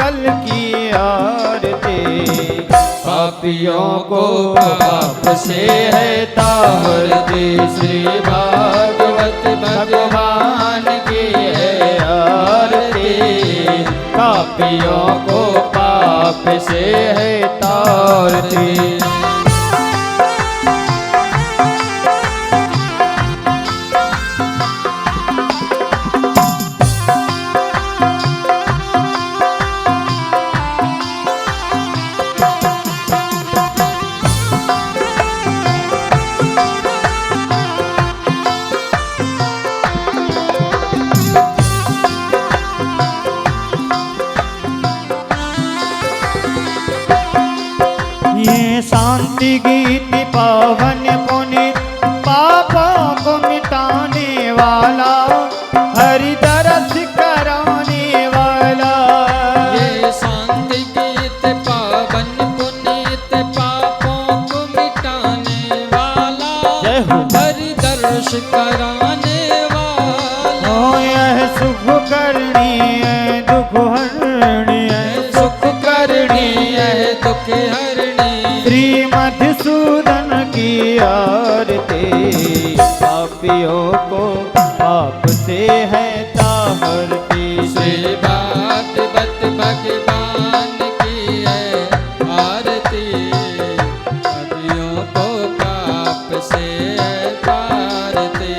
फल की आरती। पापियों को पाप से है तारती। श्री भागवत भगवान की है आरती। पापियों को पाप से है तारती। ये शांति गीत पावन पुनित पापों को मिटाने वाला, हरि दरस कराने वाला। ये शांति गीत पावन पुनीत पापों को मिटाने वाला, जय हो। हरि दर्श कराने वाला। ओ यह सुख करनी है दुख हरणी है, सुख करनी है दुख हरणी। श्री मधुसूदन की आरती। पापियों को पाप से है तारती। श्री भागवत भगवान की है आरती। पापियों को पाप से है तारती।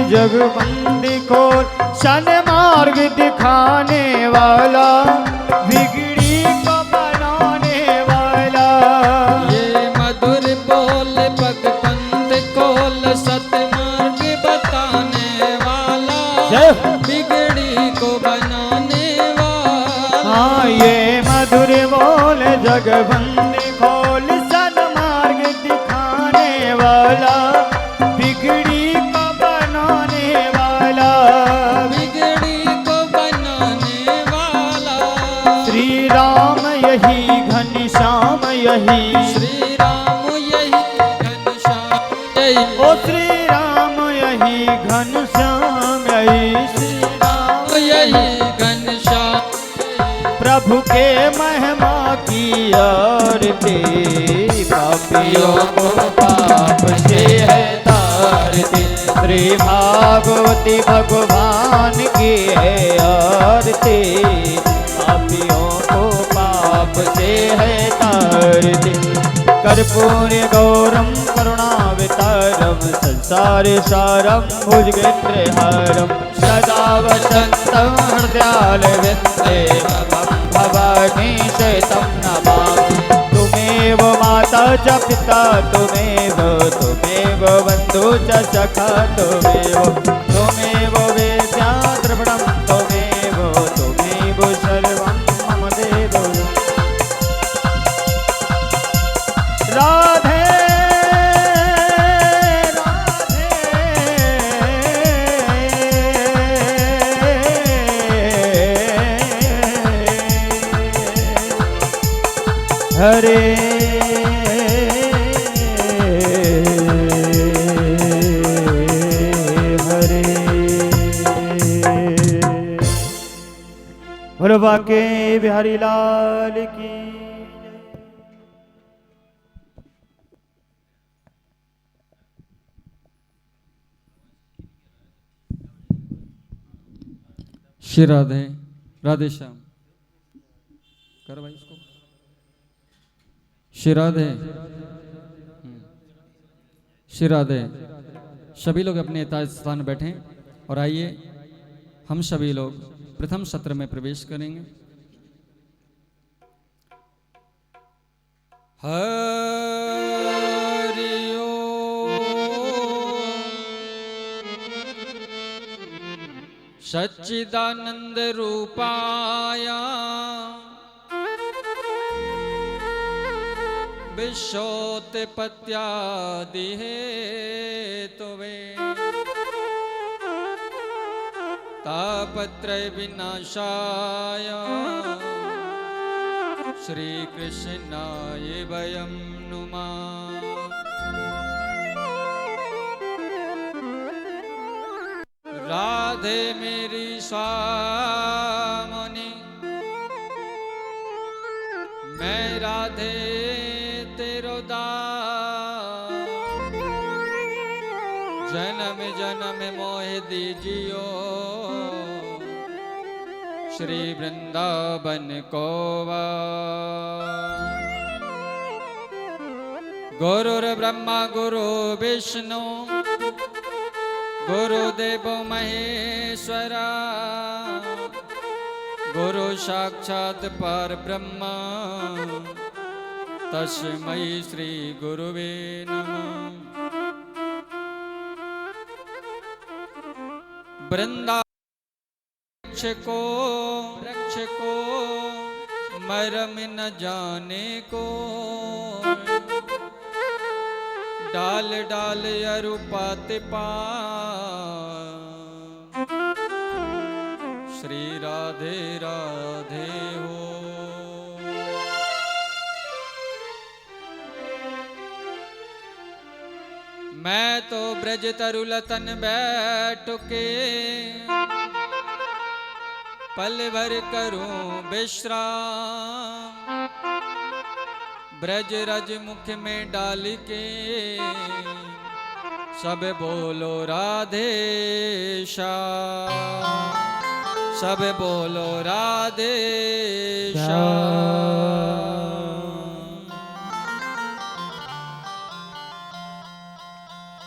जगबंदी खोल सन्मार्ग दिखाने वाला, बिगड़ी को बनाने वाला। ये मधुर बोल भगवंत खोल सतमार्ग बताने वाला, बिगड़ी को बनाने वाला। हाँ ये मधुर बोल जगबंदी खोल सन्मार्ग दिखाने वाला, बिगड़ी घनश्याम यही, श्री राम यही घनश्याम यही। ओ श्री राम यही घनश्याम यही, श्री राम यही घनश्याम। प्रभु के महिमा की आरती। पापियों को पाप से है तारती। श्री भागवती भगवान की है आरती। पापियों को पाप से है तारती। कर्पूर गौरम करुणावतारम संसार सारम भुजगेन्द्रहारम सदा वसंतं हृदयारविन्दे भवानी शैतं नमामि। तुमेव माता च पिता तुमेव, तुमेव बन्धु च सखा तुमेव, तुमेव वेद्या द्रविणं तुमेव, तुमेव सर्वं मम देव। राधे हरे हरे। बोलो बाके बिहारी लाल की। श्री राधे राधे श्याम कर भाई इसको। श्री राधे श्री राधे। सभी लोग अपने यथार्थ स्थान बैठें और आइए हम सभी लोग प्रथम सत्र में प्रवेश करेंगे। हरि सच्चिदानंद रूपाया विश्वोत्पत्त्यादि हेतवे तापत्रय विनाशाय श्री कृष्णाय वयं नुमः। राधे मेरी स्वामिनी, मैं राधे तेरो दास, जन्म जन्म मोह दीजियो श्री वृंदावन को वास। गुरुर्ब्रह्मा गुरु विष्णु गुरुदेव महेश्वरा, गुरु साक्षात् परब्रह्म तस्मै श्री गुरुवे नमः। वृंदावन वृक्ष को मरम न जाने को, डाल डाल अरुपात श्री राधे राधे हो। मैं तो ब्रज तरुलतन बैठ के पल भर करूं विश्राम, ब्रज रज मुख में डाल के सब बोलो राधे श्याम, सब बोलो राधे श्याम।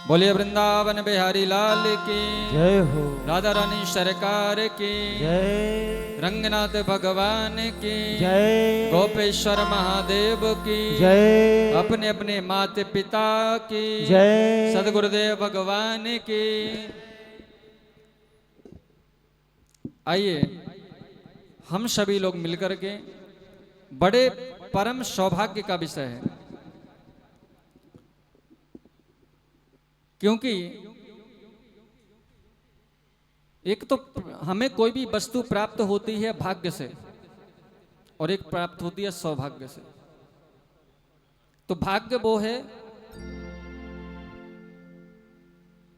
बोलिए वृंदावन बिहारी लाल की जय हो, राधा रानी सरकार की जय, रंगनाथ भगवान की जय, गोपेश्वर महादेव की जय, अपने अपने माता पिता की जय, सदगुरुदेव भगवान की। आइए हम सभी लोग मिलकर के बड़े परम सौभाग्य का विषय है, क्योंकि एक तो हमें कोई भी वस्तु प्राप्त होती है भाग्य से और एक प्राप्त होती है सौभाग्य से। तो भाग्य वो है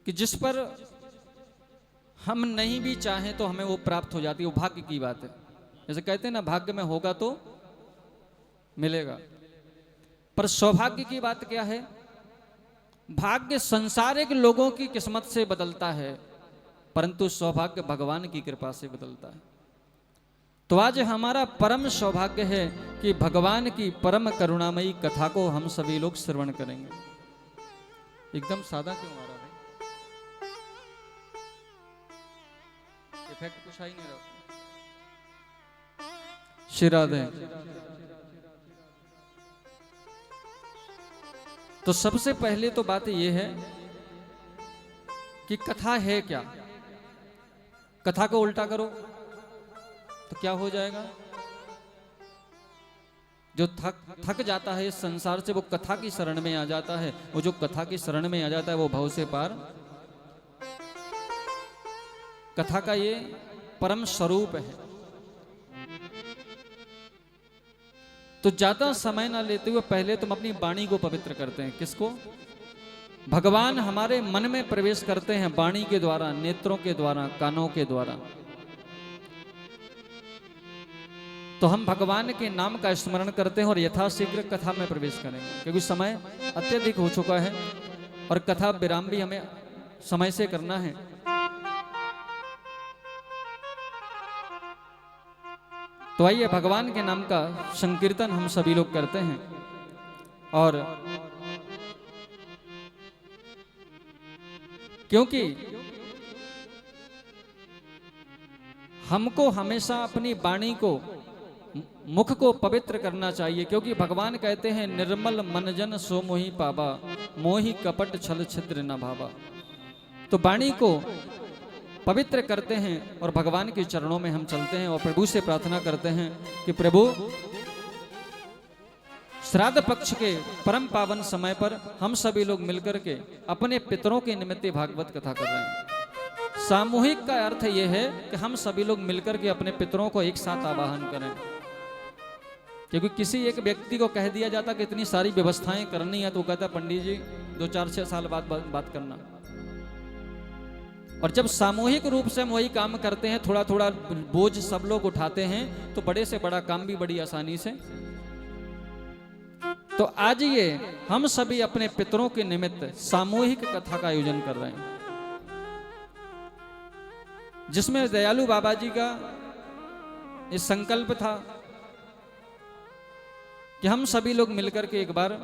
कि जिस पर हम नहीं भी चाहें तो हमें वो प्राप्त हो जाती है, वो भाग्य की बात है। जैसे कहते हैं ना, भाग्य में होगा तो मिलेगा। पर सौभाग्य की बात क्या है? भाग्य संसारिक लोगों की किस्मत से बदलता है, परंतु सौभाग्य भगवान की कृपा से बदलता है। तो आज हमारा परम सौभाग्य है कि भगवान की परम करुणामयी कथा को हम सभी लोग श्रवण करेंगे। एकदम सादा क्यों आ रहा है? इफेक्ट कुछ आ ही नहीं रहा। श्री राधे। तो सबसे पहले तो बात यह है कि कथा है क्या। कथा को उल्टा करो तो क्या हो जाएगा? जो थक जाता है इस संसार से, वो कथा की शरण में आ जाता है। वो जो कथा की शरण में आ जाता है वो भव से पार। कथा का ये परम स्वरूप है। तो ज्यादा समय ना लेते हुए पहले तुम अपनी वाणी को पवित्र करते हैं। किसको? भगवान हमारे मन में प्रवेश करते हैं वाणी के द्वारा, नेत्रों के द्वारा, कानों के द्वारा। तो हम भगवान के नाम का स्मरण करते हैं और यथाशीघ्र कथा में प्रवेश करेंगे, क्योंकि समय अत्यधिक हो चुका है और कथा विराम भी हमें समय से करना है। तो आइए भगवान के नाम का संकीर्तन हम सभी लोग करते हैं। और क्योंकि हमको हमेशा अपनी वाणी को, मुख को पवित्र करना चाहिए, क्योंकि भगवान कहते हैं निर्मल मन जन सो मोहि पावा, मोहि कपट छल छिद्र न भावा। तो वाणी को पवित्र करते हैं और भगवान के चरणों में हम चलते हैं और प्रभु से प्रार्थना करते हैं कि प्रभु श्राद्ध पक्ष के परम पावन समय पर हम सभी लोग मिलकर के अपने पितरों के निमित्त भागवत कथा कर रहे हैं। सामूहिक का अर्थ यह है कि हम सभी लोग मिलकर के अपने पितरों को एक साथ आवाहन करें। क्योंकि किसी एक व्यक्ति को कह दिया जाता कि इतनी सारी व्यवस्थाएं करनी है, तो वो कहता पंडित जी 2-4-6 साल बाद बात करना। और जब सामूहिक रूप से हम वही काम करते हैं, थोड़ा थोड़ा बोझ सब लोग उठाते हैं, तो बड़े से बड़ा काम भी बड़ी आसानी से। तो आज ये हम सभी अपने पितरों के निमित्त सामूहिक कथा का आयोजन कर रहे हैं, जिसमें दयालु बाबा जी का इस संकल्प था कि हम सभी लोग मिलकर के एक बार,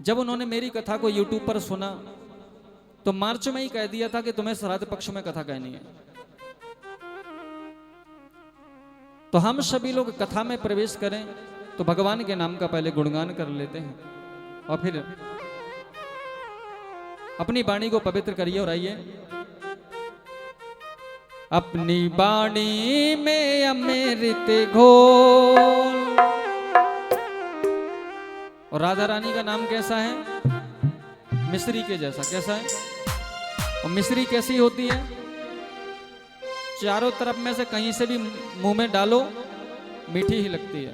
जब उन्होंने मेरी कथा को YouTube पर सुना तो मार्च में ही कह दिया था कि तुम्हें श्राद्ध पक्ष में कथा कहनी है। तो हम सभी लोग कथा में प्रवेश करें तो भगवान के नाम का पहले गुणगान कर लेते हैं और फिर अपनी वाणी को पवित्र करिए। और आइए, अपनी वाणी में अमृत घोल। और राधा रानी का नाम कैसा है? मिश्री के जैसा। कैसा है? और मिश्री कैसी होती है? चारों तरफ में से कहीं से भी मुंह में डालो मीठी ही लगती है।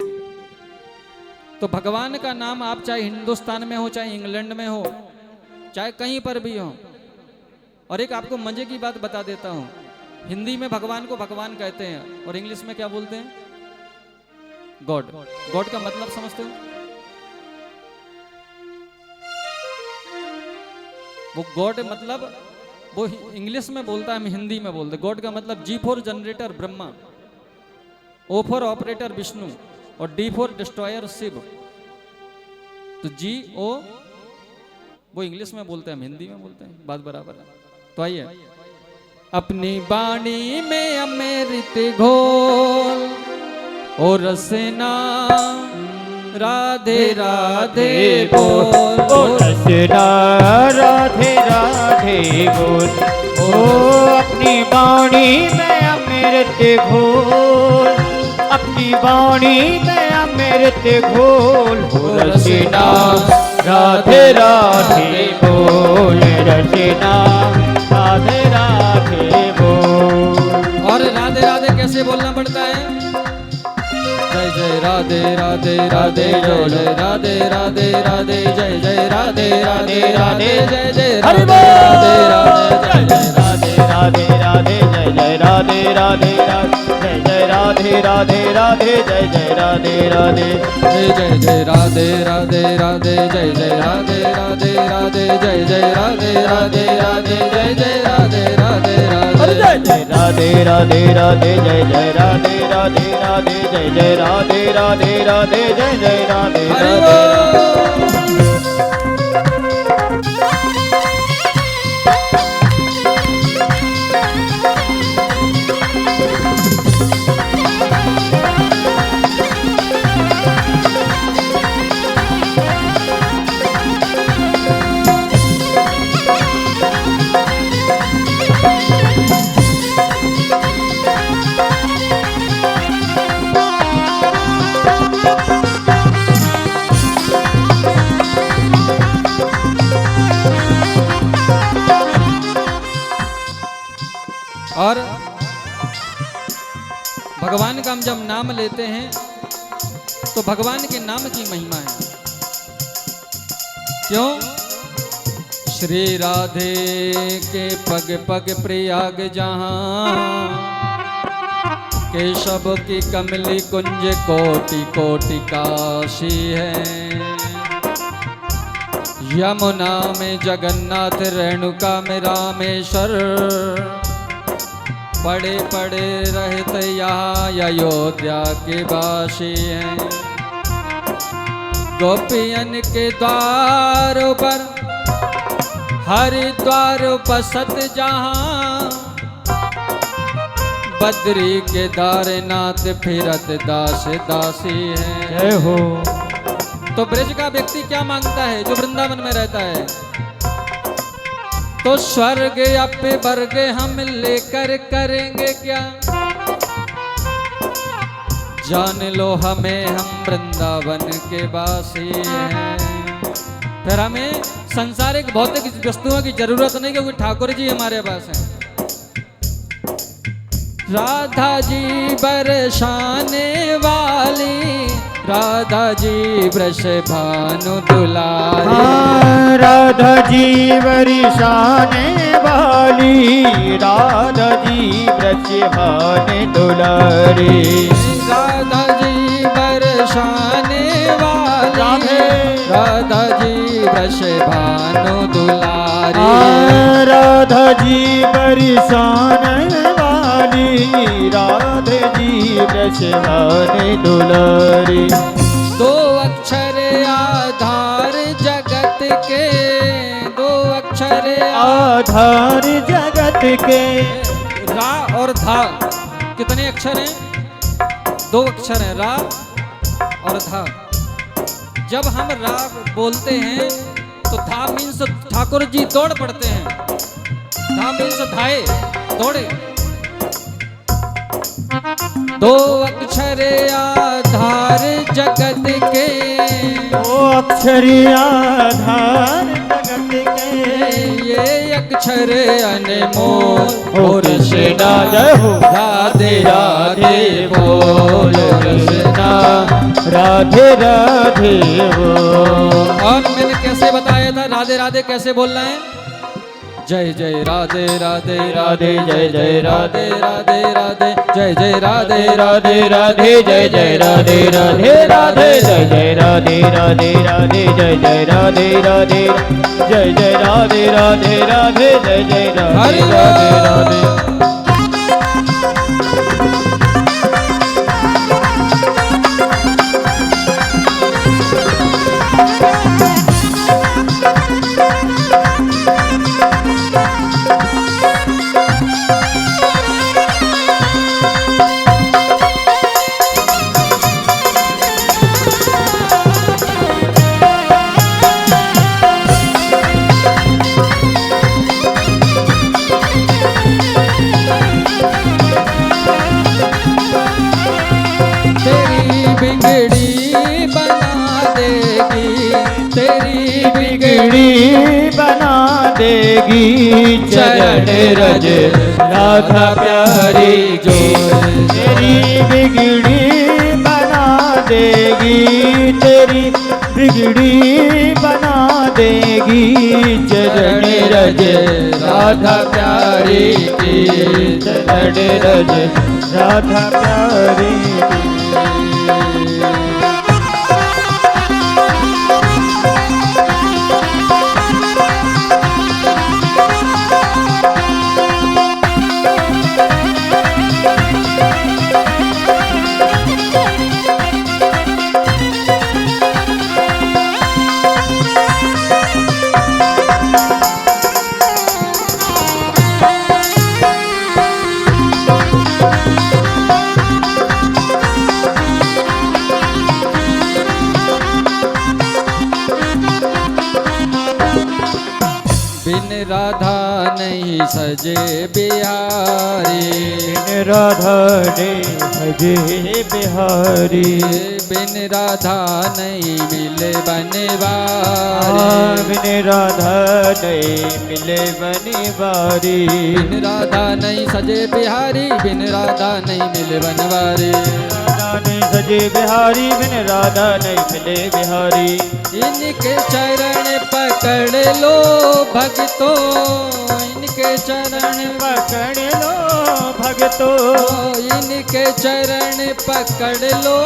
तो भगवान का नाम आप चाहे हिंदुस्तान में हो, चाहे इंग्लैंड में हो, चाहे कहीं पर भी हो। और एक आपको मजे की बात बता देता हूं, हिंदी में भगवान को भगवान कहते हैं और इंग्लिश में क्या बोलते हैं? गॉड। गॉड का मतलब समझते हो? वो गॉड मतलब वो इंग्लिश में बोलता है, हम हिंदी में बोलते। गॉड का मतलब G for generator Brahma, O for operator Vishnu और D फॉर डिस्ट्रॉयर शिव। तो GO वो इंग्लिश में बोलते हैं, हम हिंदी में बोलते हैं, बात बराबर है। तो आइए, अपनी वाणी में अमृत घोल और रसना राधे राधे बोल। ओ रसना राधे राधे बोल। ओ अपनी वाणी में अमृत घोल, अपनी वाणी में अमृत घोल। ओ रसना राधे राधे बोल, रसना राधे राधे बोल। और राधे राधे कैसे बोलना पड़ता है? जय जय राधे राधे राधे जय जय राधे राधे राधे जय जय राधे राधे राधे जय जय राधे राधे राधे जय जय राधे राधे राधे जय जय राधे राधे राधे जय जय राधे राधे राधे जय जय राधे राधे जय जय राधे राधे राधे जय जय राधे राधे राधे जय जय राधे राधे राधे जय जय राधे राधे राधे राधे राधे राधे जय जय राधे राधे राधे जय जय राधे राधे राधे जय जय राधे राधे। और भगवान का हम जब नाम लेते हैं तो भगवान के नाम की महिमा है। क्यों? श्री राधे के पग पग प्रयाग जहां, केशव की कमली कुंज कोटि कोटि काशी है। यमुना में जगन्नाथ, रेणुका में रामेश्वर, पड़े पड़े रहते यहाँ अयोध्या के वासी हैं। गोपियन के द्वारों पर हरिद्वार बसत जहाँ, बद्री के दारनाथ फिरत दास दासी हैं। जय हो। तो ब्रज का व्यक्ति क्या मांगता है जो वृंदावन में रहता है? तो स्वर्ग अपे वर्ग हम लेकर करेंगे क्या? जान लो हमें हम वृंदावन के वासी हैं। फिर हमें संसारिक भौतिक वस्तुओं की जरूरत नहीं, क्योंकि ठाकुर जी हमारे पास हैं। राधा जी बरसाने वाली, राधा जी वृष भानु दुलारी। राधा जी बरसाने वाली, राधा जी वृष भानु दुलारी। राधा जी बरसाने वाली, राधा जी वृष भानु दुलारी। राधा जी बरसाने वाली, राधा जी वृष भानु दुलारी। दो अक्षर आधार जगत के, दो अक्षर आधार जगत के। रा और धा कितने अक्षर हैं? दो अक्षर हैं, रा और धा। जब हम रा बोलते हैं तो धा मीन्स ठाकुर जी दौड़ पड़ते हैं। धा मीन्स धाए, दौड़े। दो अक्षर आधार जगत के, दो अक्षर आधार जगत के। ये अक्षर अनमोल और कृष्णा जय हो। राधे राधे बोल कृष्णा, राधे राधे बोल। और मैंने कैसे बताया था राधे राधे कैसे बोलना है? जय जय राधे राधे राधे, जय जय राधे राधे राधे, जय जय राधे राधे राधे, जय जय राधे राधे राधे, जय जय राधे राधे राधे, जय जय राधे राधे, जय जय राधे राधे राधे, जय जय राधे राधे राधे। बना देगी चरण रज राधा प्यारी जो। तेरी बिगड़ी बना देगी, तेरी बिगड़ी बना देगी चरण रज राधा प्यारी की, चरण रज राधा प्यारी की। बिन राधा नहीं सजे बिहारी, बिन राधा नहीं सजे बिहारी। बिन राधा नहीं मिले बनवारी, बिन राधा नहीं मिले बनवारी। बिन राधा नहीं सजे बिहारी, बिन राधा नहीं मिले बनवारी। राधा नहीं सजे बिहारी, बिन राधा नहीं मिले बिहारी। इनके चरण पकड़ लो भक्तों, इनके चरण पकड़ लो भक्तों, इनके चरण पकड़ लो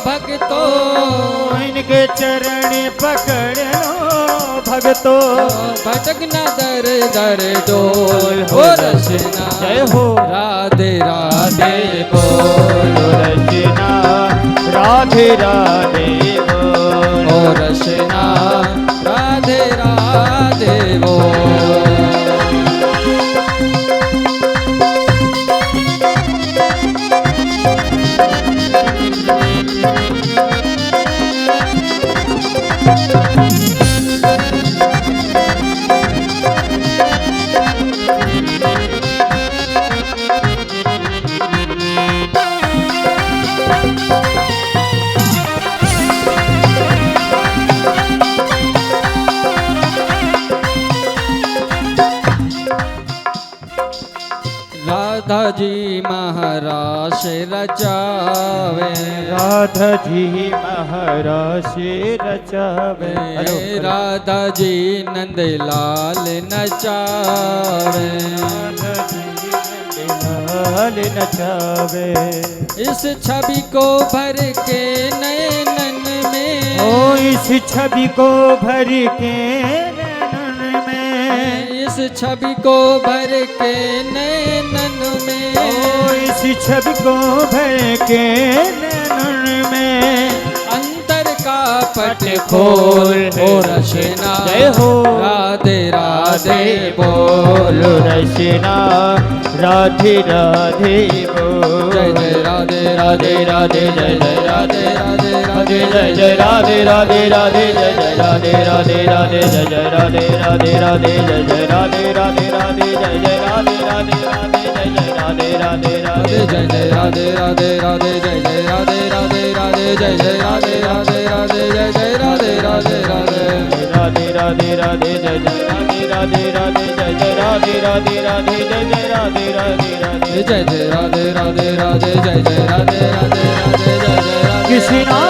भक्तों, इनके चरण पकड़ लो भक्तों। भटकना दर दर डोल हो रचना, जय हो राधे राधे बोल रचना, राधे राधे बोल हो रचना, राधे राधे बोल। जी महाराज रचावे, राधा जी महाराज रचावे, राधा जी नंदलाल नचावे, लाल नचावे। इस छवि को भर के नैनन में, ओ इस छवि को भर के नैनन में, इस छवि को भर के नैनन में, ओ इस छवि को भर के नैनन में, अंतर का पट खोल हो रचना, जय हो राधे राधे बोल रचना, राधे राधे बोल, जय जय राधे राधे राधे जय जय राधे राधे राधे जय जय राधे राधे राधे जय जय राधे राधे राधे जय जय राधे राधे राधे जय जय राधे राधे राधे जय जय राधे राधे राधे जय जय राधे राधे राधे जय जय राधे राधे राधे जय जय राधे राधे राधे जय जय राधे राधे राधे जय जय राधे राधे राधे राधे राधे जय जय राधे राधे राधे जय जय राधे राधे राधे जय जय राधे राधे राधे जय जय राधे राधे राधे जय जय राधे राधे राधे जय जय राधे कृष्णा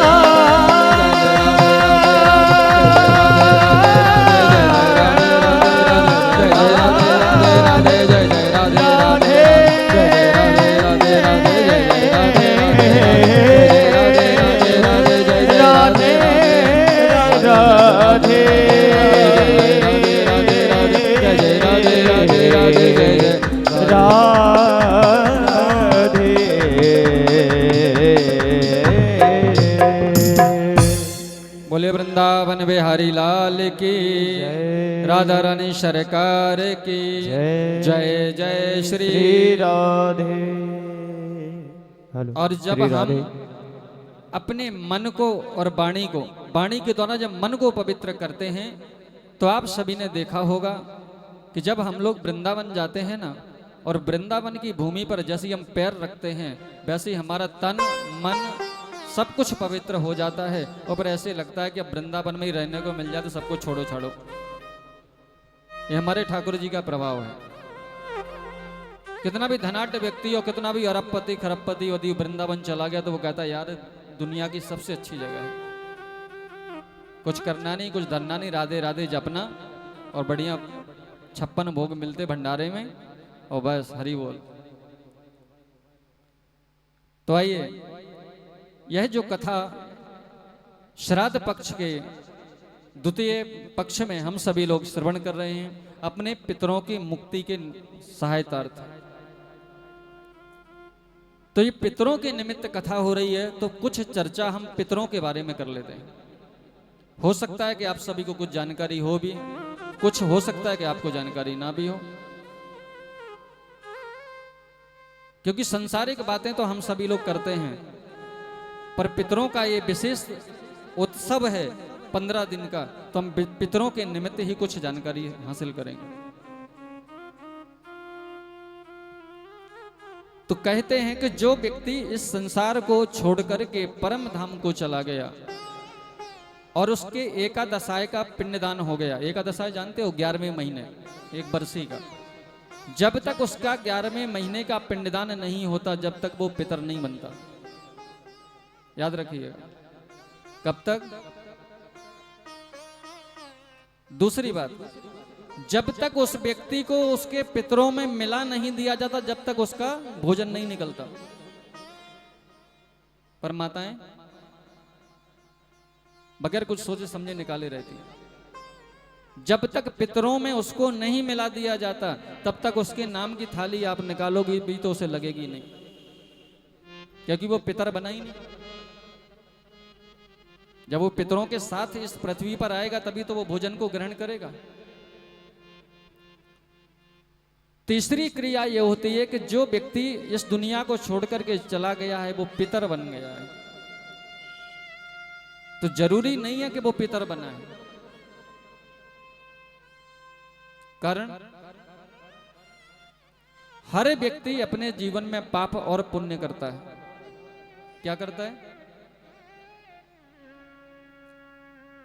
बोले वृंदावन बिहारी लाल की, राधा रानी सरकार की जय जय श्री राधे। और जब हम अपने मन को और वाणी के द्वारा जब मन को पवित्र करते हैं, तो आप सभी ने देखा होगा कि जब हम लोग वृंदावन जाते हैं ना, और वृंदावन की भूमि पर जैसे ही हम पैर रखते हैं, वैसे ही हमारा तन मन सब कुछ पवित्र हो जाता है, और फिर ऐसे लगता है कि अब वृंदावन में ही रहने को मिल जाए तो सब कुछ छोड़ो छाड़ो। ये हमारे ठाकुर जी का प्रभाव है। कितना भी धनाढ्य व्यक्ति हो, कितना भी अरबपति खरबपति यदि वृंदावन चला गया तो वो कहता है यार दुनिया की सबसे अच्छी जगह है, कुछ करना नहीं, कुछ धरना नहीं, राधे राधे जपना और बढ़िया 56 भोग मिलते भंडारे में, और बस हरि बोल। तो आइए, यह जो कथा श्राद्ध पक्ष के द्वितीय पक्ष में हम सभी लोग श्रवण कर रहे हैं, अपने पितरों की मुक्ति के सहायतार्थ। तो ये पितरों के निमित्त कथा हो रही है, तो कुछ चर्चा हम पितरों के बारे में कर लेते हैं। हो सकता है कि आप सभी को कुछ जानकारी हो भी, कुछ हो सकता है कि आपको जानकारी ना भी हो, क्योंकि सांसारिक बातें तो हम सभी लोग करते हैं, पर पितरों का ये विशेष उत्सव है 15 दिन का, तो हम पितरों के निमित्त ही कुछ जानकारी हासिल करेंगे। तो कहते हैं कि जो व्यक्ति इस संसार को छोड़कर के परम धाम को चला गया और उसके एकादशाय का पिंडदान हो गया। एकादशाय जानते हो, 11वें महीने, एक बरसी का। जब तक उसका 11वें महीने का पिंडदान नहीं होता, जब तक वो पितर नहीं बनता। याद रखिएगा। कब तक? दूसरी बात, जब तक उस व्यक्ति को उसके पितरों में मिला नहीं दिया जाता, जब तक उसका भोजन नहीं निकलता। पर माताएं बगैर कुछ सोचे समझे निकाले रहती हैं। जब तक पितरों में उसको नहीं मिला दिया जाता, तब तक उसके नाम की थाली आप निकालोगी भी तो उसे लगेगी नहीं, क्योंकि वो पितर बना ही नहीं। जब वो पितरों के साथ इस पृथ्वी पर आएगा तभी तो वो भोजन को ग्रहण करेगा। तीसरी क्रिया यह होती है कि जो व्यक्ति इस दुनिया को छोड़कर के चला गया है, वो पितर बन गया है। तो जरूरी नहीं है कि वो पितर बना है। कारण हर व्यक्ति अपने जीवन में पाप और पुण्य करता है। क्या करता है?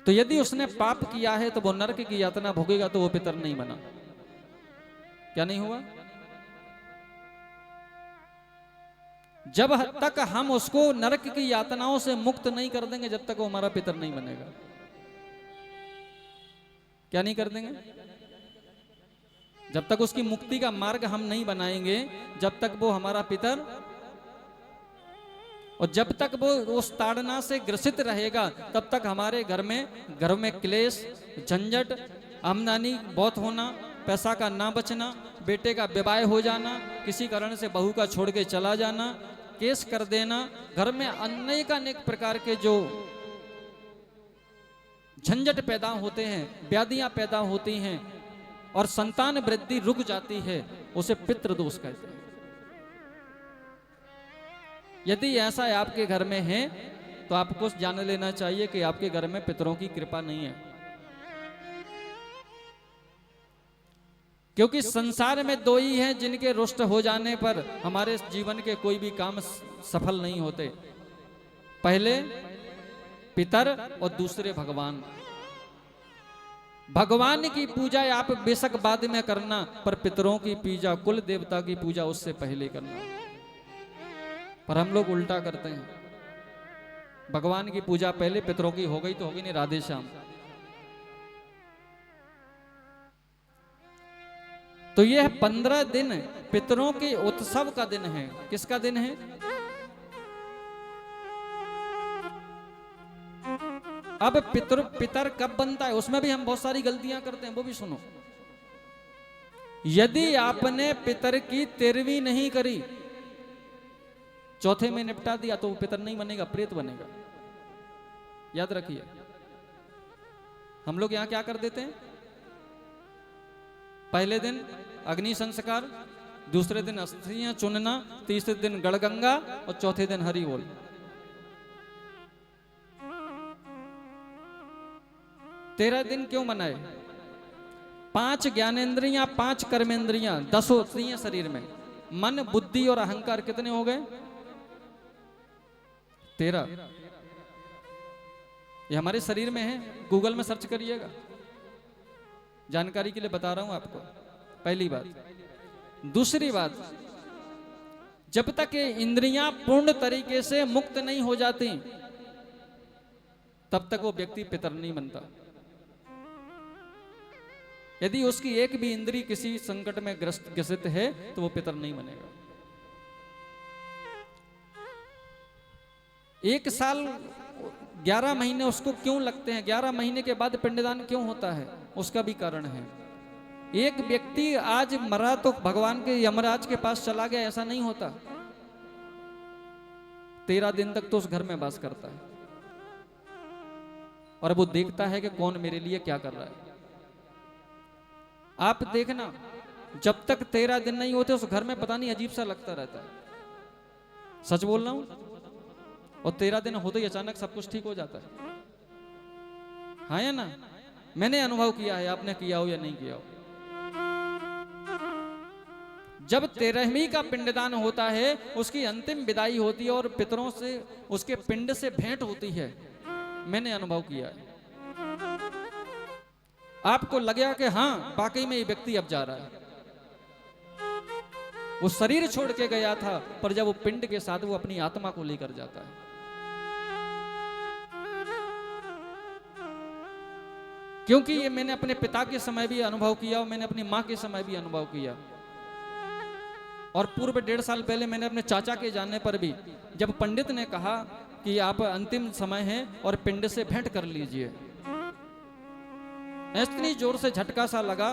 तो यदि उसने पाप किया है तो वो नरक की यातना भोगेगा, तो वो पितर नहीं बना। क्या नहीं हुआ? जब तक हम उसको नरक की यातनाओं से मुक्त नहीं कर देंगे, जब तक वो हमारा पितर नहीं बनेगा। क्या नहीं कर देंगे? जब तक उसकी मुक्ति का मार्ग हम नहीं बनाएंगे, जब तक वो हमारा पितर, और जब तक वो उस ताड़ना से ग्रसित रहेगा, तब तक हमारे घर में क्लेश, झंझट, आमदनी बहुत होना, पैसा का ना बचना, बेटे का विवाह हो जाना, किसी कारण से बहू का छोड़ के चला जाना, केस कर देना, घर में अनेक प्रकार के जो झंझट पैदा होते हैं, व्याधियां पैदा होती हैं और संतान वृद्धि रुक जाती है, उसे पितृदोष कहते हैं। यदि ऐसा आपके घर में है तो आपको जान लेना चाहिए कि आपके घर में पितरों की कृपा नहीं है, क्योंकि संसार में दो ही हैं जिनके रुष्ट हो जाने पर हमारे जीवन के कोई भी काम सफल नहीं होते। पहले पितर और दूसरे भगवान। भगवान की पूजा आप बेशक बाद में करना, पर पितरों की पूजा, कुल देवता की पूजा उससे पहले करना। पर हम लोग उल्टा करते हैं, भगवान की पूजा पहले, पितरों की हो गई तो होगी नहीं, राधे श्याम। तो यह 15 दिन पितरों के उत्सव का दिन है। किसका दिन है? अब पितर कब बनता है, उसमें भी हम बहुत सारी गलतियां करते हैं, वो भी सुनो। यदि आपने पितर की 13वीं नहीं करी, चौथे में निपटा दिया, तो वो पितर नहीं बनेगा, प्रेत बनेगा। याद रखिए। हम लोग यहां क्या कर देते हैं? पहले दिन अग्नि संस्कार, दूसरे दिन अस्थियां चुनना, तीसरे दिन गढ़गंगा और चौथे दिन हरि बोल। तेरह दिन क्यों मनाए? 5 ज्ञानेंद्रियां, 5 कर्मेंद्रियां, 10 होती हैं शरीर में। मन, बुद्धि और अहंकार कितने हो गए? 13। ये हमारे शरीर में है, गूगल में सर्च करिएगा, जानकारी के लिए बता रहा हूं आपको। पहली बात। दूसरी बात, जब तक ये इंद्रियां पूर्ण तरीके से मुक्त नहीं हो जाती, तब तक वो व्यक्ति पितर नहीं बनता। यदि उसकी एक भी इंद्री किसी संकट में ग्रसित है, तो वो पितर नहीं बनेगा। 1 साल 11 महीने उसको क्यों लगते हैं? 11 महीने के बाद पिंडदान क्यों होता है? उसका भी कारण है। एक व्यक्ति आज मरा तो भगवान के यमराज के पास चला गया, ऐसा नहीं होता। 13 दिन तक तो उस घर में वास करता है और वो देखता है कि कौन मेरे लिए क्या कर रहा है। आप देखना, जब तक 13 दिन नहीं होते उस घर में पता नहीं अजीब सा लगता रहता है। सच बोल रहा हूं। और 13 दिन होते ही अचानक सब कुछ ठीक हो जाता है। हाँ या ना? मैंने अनुभव किया है, आपने किया हो या नहीं किया हो। जब 13वीं का पिंडदान होता है, उसकी अंतिम विदाई होती है और पितरों से, उसके पिंड से भेंट होती है। मैंने अनुभव किया है। आपको लगेगा कि हाँ वाकई में ये व्यक्ति अब जा रहा है। वो शरीर छोड़ के गया था, पर जब वो पिंड के साथ वो अपनी आत्मा को लेकर जाता है। क्योंकि ये मैंने अपने पिता के समय भी अनुभव किया और मैंने अपनी माँ के समय भी अनुभव किया। और पूर्व 1.5 साल पहले मैंने अपने चाचा के जाने पर भी, जब पंडित ने कहा कि आप अंतिम समय है और पिंड से भेंट कर लीजिए, इतनी जोर से झटका सा लगा,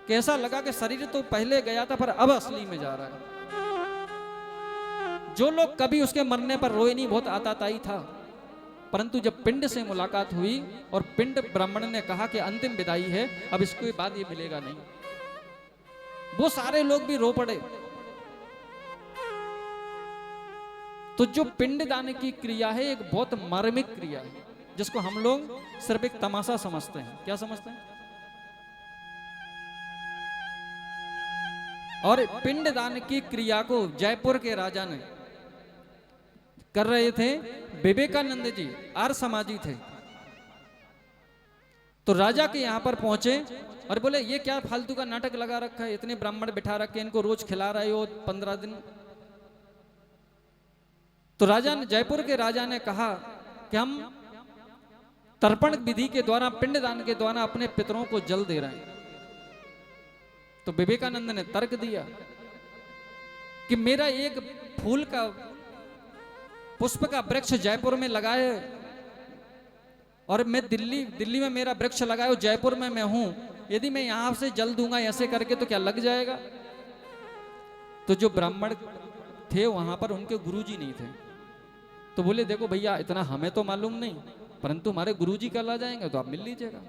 कैसा लगा कि शरीर तो पहले गया था पर अब असली में जा रहा है। जो लोग कभी उसके मरने पर रोए नहीं, बहुत आताताई था, परंतु जब पिंड से मुलाकात हुई और पिंड ब्राह्मण ने कहा कि अंतिम विदाई है, अब इसके बाद ये मिलेगा नहीं, वो सारे लोग भी रो पड़े। तो जो पिंडदान की क्रिया है एक बहुत मार्मिक क्रिया है, जिसको हम लोग सिर्फ एक तमाशा समझते हैं। क्या समझते हैं? और पिंडदान की क्रिया को जयपुर के राजा ने कर रहे थे। विवेकानंद जी आर्य समाजी थे। तो राजा के यहां पर पहुंचे और बोले, ये क्या फालतू का नाटक लगा रखा है, इतने ब्राह्मण बिठा रखे, इनको रोज खिला रहे हो 15 दिन, तो राजा ने, जयपुर के राजा ने कहा कि हम तर्पण विधि के द्वारा, पिंडदान के द्वारा अपने पितरों को जल दे रहे हैं। तो विवेकानंद ने तर्क दिया कि मेरा एक फूल का, पुष्प का वृक्ष जयपुर में लगाए और मैं दिल्ली में मेरा वृक्ष लगाए और जयपुर में मैं हूं, यदि मैं यहां से जल दूंगा ऐसे करके तो क्या लग जाएगा? तो जो ब्राह्मण थे वहां पर उनके गुरुजी नहीं थे। तो बोले देखो भैया, इतना हमें तो मालूम नहीं, परंतु हमारे गुरुजी कल आ जाएंगे तो आप मिल लीजिएगा।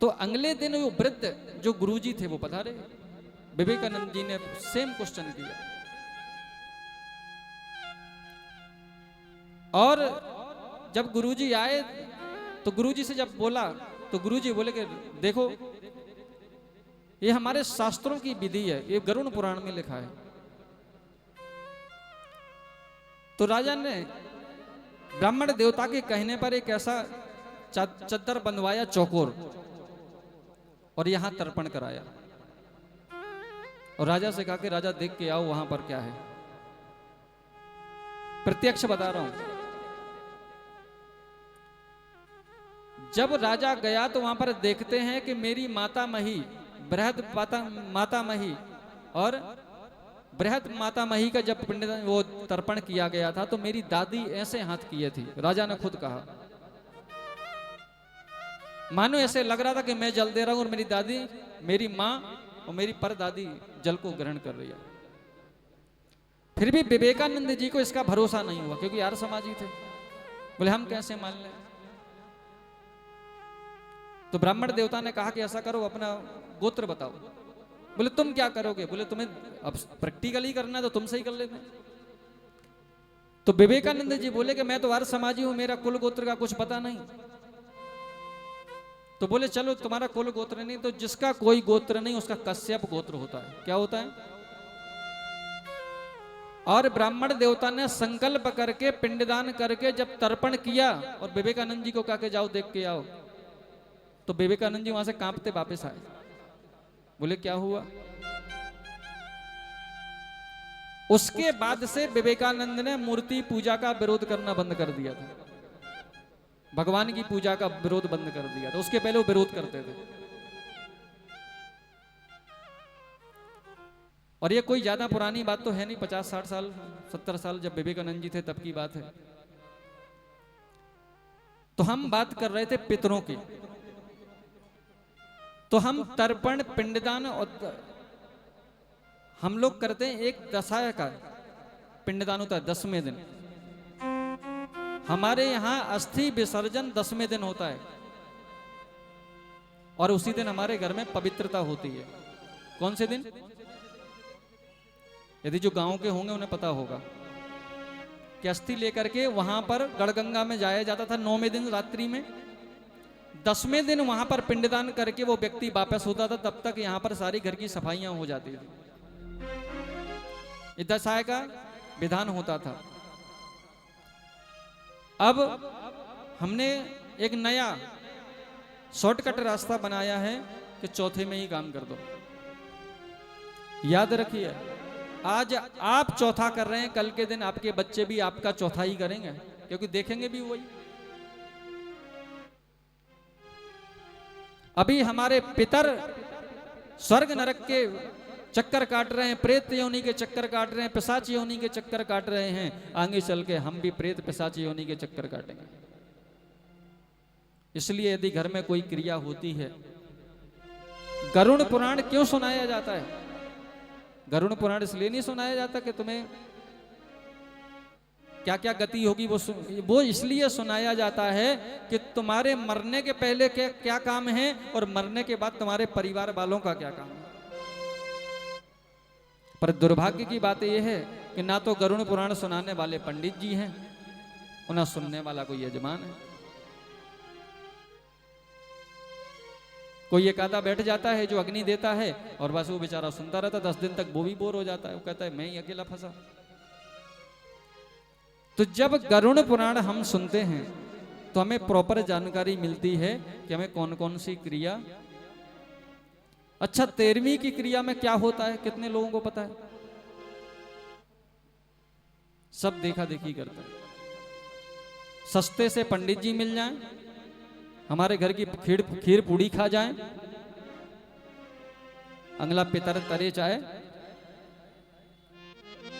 तो अगले दिन वो वृद्ध जो गुरुजी थे वो पधारे। विवेकानंद जी ने सेम क्वेश्चन किया और जब गुरुजी आए तो गुरुजी से जब बोला तो गुरुजी बोले कि देखो, ये हमारे शास्त्रों की विधि है, ये गरुड़ पुराण में लिखा है। तो राजा ने ब्राह्मण देवता के कहने पर एक ऐसा चद्दर बंधवाया चौकोर और यहां तर्पण कराया और राजा से कहा कि राजा देख के आओ वहां पर क्या है। प्रत्यक्ष बता रहा हूं। जब राजा गया तो वहां पर देखते हैं कि मेरी माता मही, बृहद माता मही और बृहद माता मही का जब पिंडदान वो तर्पण किया गया था तो मेरी दादी ऐसे हाथ किए थी। राजा ने खुद कहा, मानो ऐसे लग रहा था कि मैं जल दे रहा हूं और मेरी दादी, मेरी मां और मेरी परदादी जल को ग्रहण कर रही है। फिर भी विवेकानंद जी को इसका भरोसा नहीं हुआ क्योंकि यार समाजी थे। बोले हम कैसे मान लें? तो ब्राह्मण देवता ने कहा कि ऐसा करो, अपना गोत्र बताओ। बोले तुम क्या करोगे? बोले तुम्हें अब प्रैक्टिकली करना है तो तुमसे ही कर लेते। तो विवेकानंद जी बोले कि मैं तो आर्य समाजी हूं, मेरा कुल गोत्र का कुछ पता नहीं। तो बोले चलो तुम्हारा कुल गोत्र नहीं तो जिसका कोई गोत्र नहीं उसका कश्यप गोत्र होता है। क्या होता है? और ब्राह्मण देवता ने संकल्प करके पिंडदान करके जब तर्पण किया और विवेकानंद जी को कहा के जाओ देख के आओ, तो विवेकानंद जी वहां से कांपते वापस आए। बोले क्या हुआ? उसके बाद से विवेकानंद ने मूर्ति पूजा का विरोध करना बंद कर दिया था, भगवान की पूजा का विरोध बंद कर दिया था। उसके पहले वो विरोध करते थे। और ये कोई ज्यादा पुरानी बात तो है नहीं, 50-60 साल 70 साल जब विवेकानंद जी थे तब की बात है। तो हम बात कर रहे थे पितरों की। तो हम तर्पण पिंडदान और हम लोग करते हैं एक दशा का पिंडदान होता है 10वें दिन। हमारे यहां अस्थि विसर्जन 10वें दिन होता है और उसी दिन हमारे घर में पवित्रता होती है। कौन से दिन? यदि जो गांव के होंगे उन्हें पता होगा कि अस्थि लेकर के वहां पर गढ़गंगा में जाया जाता था 9वें दिन रात्रि में। 10वें दिन वहां पर पिंडदान करके वो व्यक्ति वापस होता था। तब तक यहां पर सारी घर की सफाइयां हो जाती थी। इस दशा का विधान होता था। अब हमने एक नया शॉर्टकट रास्ता बनाया है कि चौथे में ही काम कर दो। याद रखिए, आज आप चौथा कर रहे हैं, कल के दिन आपके बच्चे भी आपका चौथा ही करेंगे क्योंकि देखेंगे भी वही। अभी हमारे पितर स्वर्ग नरक के चक्कर काट रहे हैं, प्रेत योनि के चक्कर काट रहे हैं, पिशाच योनि के चक्कर काट रहे हैं। आगे चल के हम भी प्रेत पिशाच योनि के चक्कर काटेंगे। इसलिए यदि घर में कोई क्रिया होती है, गरुड़ पुराण क्यों सुनाया जाता है? गरुड़ पुराण इसलिए नहीं सुनाया जाता कि तुम्हें क्या क्या गति होगी, वो इसलिए सुनाया जाता है कि तुम्हारे मरने के पहले क्या काम है और मरने के बाद तुम्हारे परिवार वालों का क्या काम है। पर दुर्भाग्य की बात यह है कि ना तो गरुड़ पुराण सुनाने वाले पंडित जी हैं और ना सुनने वाला कोई यजमान है। कोई एक आधा बैठ जाता है जो अग्नि देता है और बस वो बेचारा सुनता रहता, 10 दिन तक वो भी बोर हो जाता है। वो कहता है मैं ही अकेला फंसा। तो जब गरुड़ पुराण हम सुनते हैं तो हमें प्रॉपर जानकारी मिलती है कि हमें कौन कौन सी क्रिया। अच्छा, 13वीं की क्रिया में क्या होता है? कितने लोगों को पता है? सब देखा देखी करते हैं। सस्ते से पंडित जी मिल जाएं, हमारे घर की खीर पूड़ी खा जाएं, अगला पितर तरे चाहे,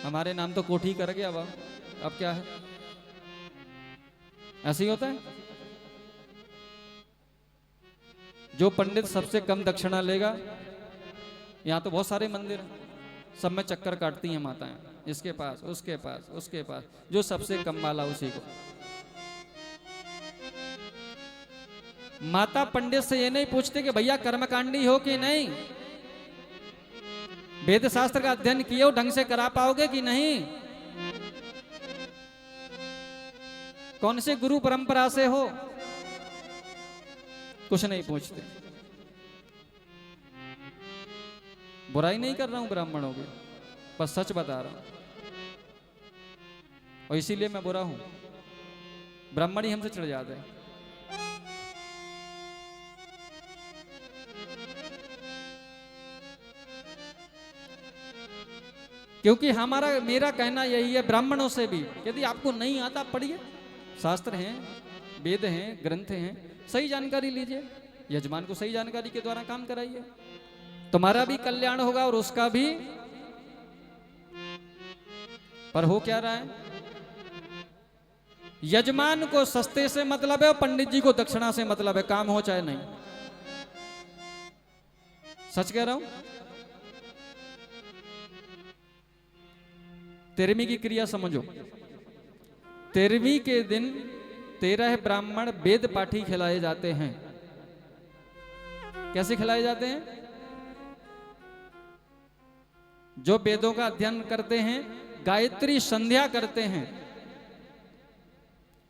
हमारे नाम तो कोठी कर गया। अब क्या है, ऐसे ही होता है। जो पंडित सबसे कम दक्षिणा लेगा, यहाँ तो बहुत सारे मंदिर हैं, सब में चक्कर काटती हैं माताएं, इसके पास उसके पास उसके पास, जो सबसे कम वाला उसी को। माता पंडित से ये नहीं पूछते कि भैया कर्मकांडी हो कि नहीं, वेद शास्त्र का अध्ययन किए हो, ढंग से करा पाओगे कि नहीं, कौन से गुरु परंपरा से हो, कुछ नहीं पूछते। बुराई नहीं कर रहा हूं ब्राह्मणों की, बस सच बता रहा हूं, और इसीलिए मैं बुरा हूं। ब्राह्मण ही हमसे चिढ़ जाते हैं। क्योंकि मेरा कहना यही है, ब्राह्मणों से भी यदि आपको नहीं आता पढ़िए, शास्त्र हैं, वेद हैं, ग्रंथ हैं, सही जानकारी लीजिए, यजमान को सही जानकारी के द्वारा काम कराइए, तुम्हारा भी कल्याण होगा और उसका भी। पर हो क्या रहा है, यजमान को सस्ते से मतलब है और पंडित जी को दक्षिणा से मतलब है, काम हो चाहे नहीं। सच कह रहा हूं। तेरहवीं की क्रिया समझो। तेरहवीं के दिन 13 ब्राह्मण वेद पाठी खिलाए जाते हैं। कैसे खिलाए जाते हैं? जो वेदों का अध्ययन करते हैं, गायत्री संध्या करते हैं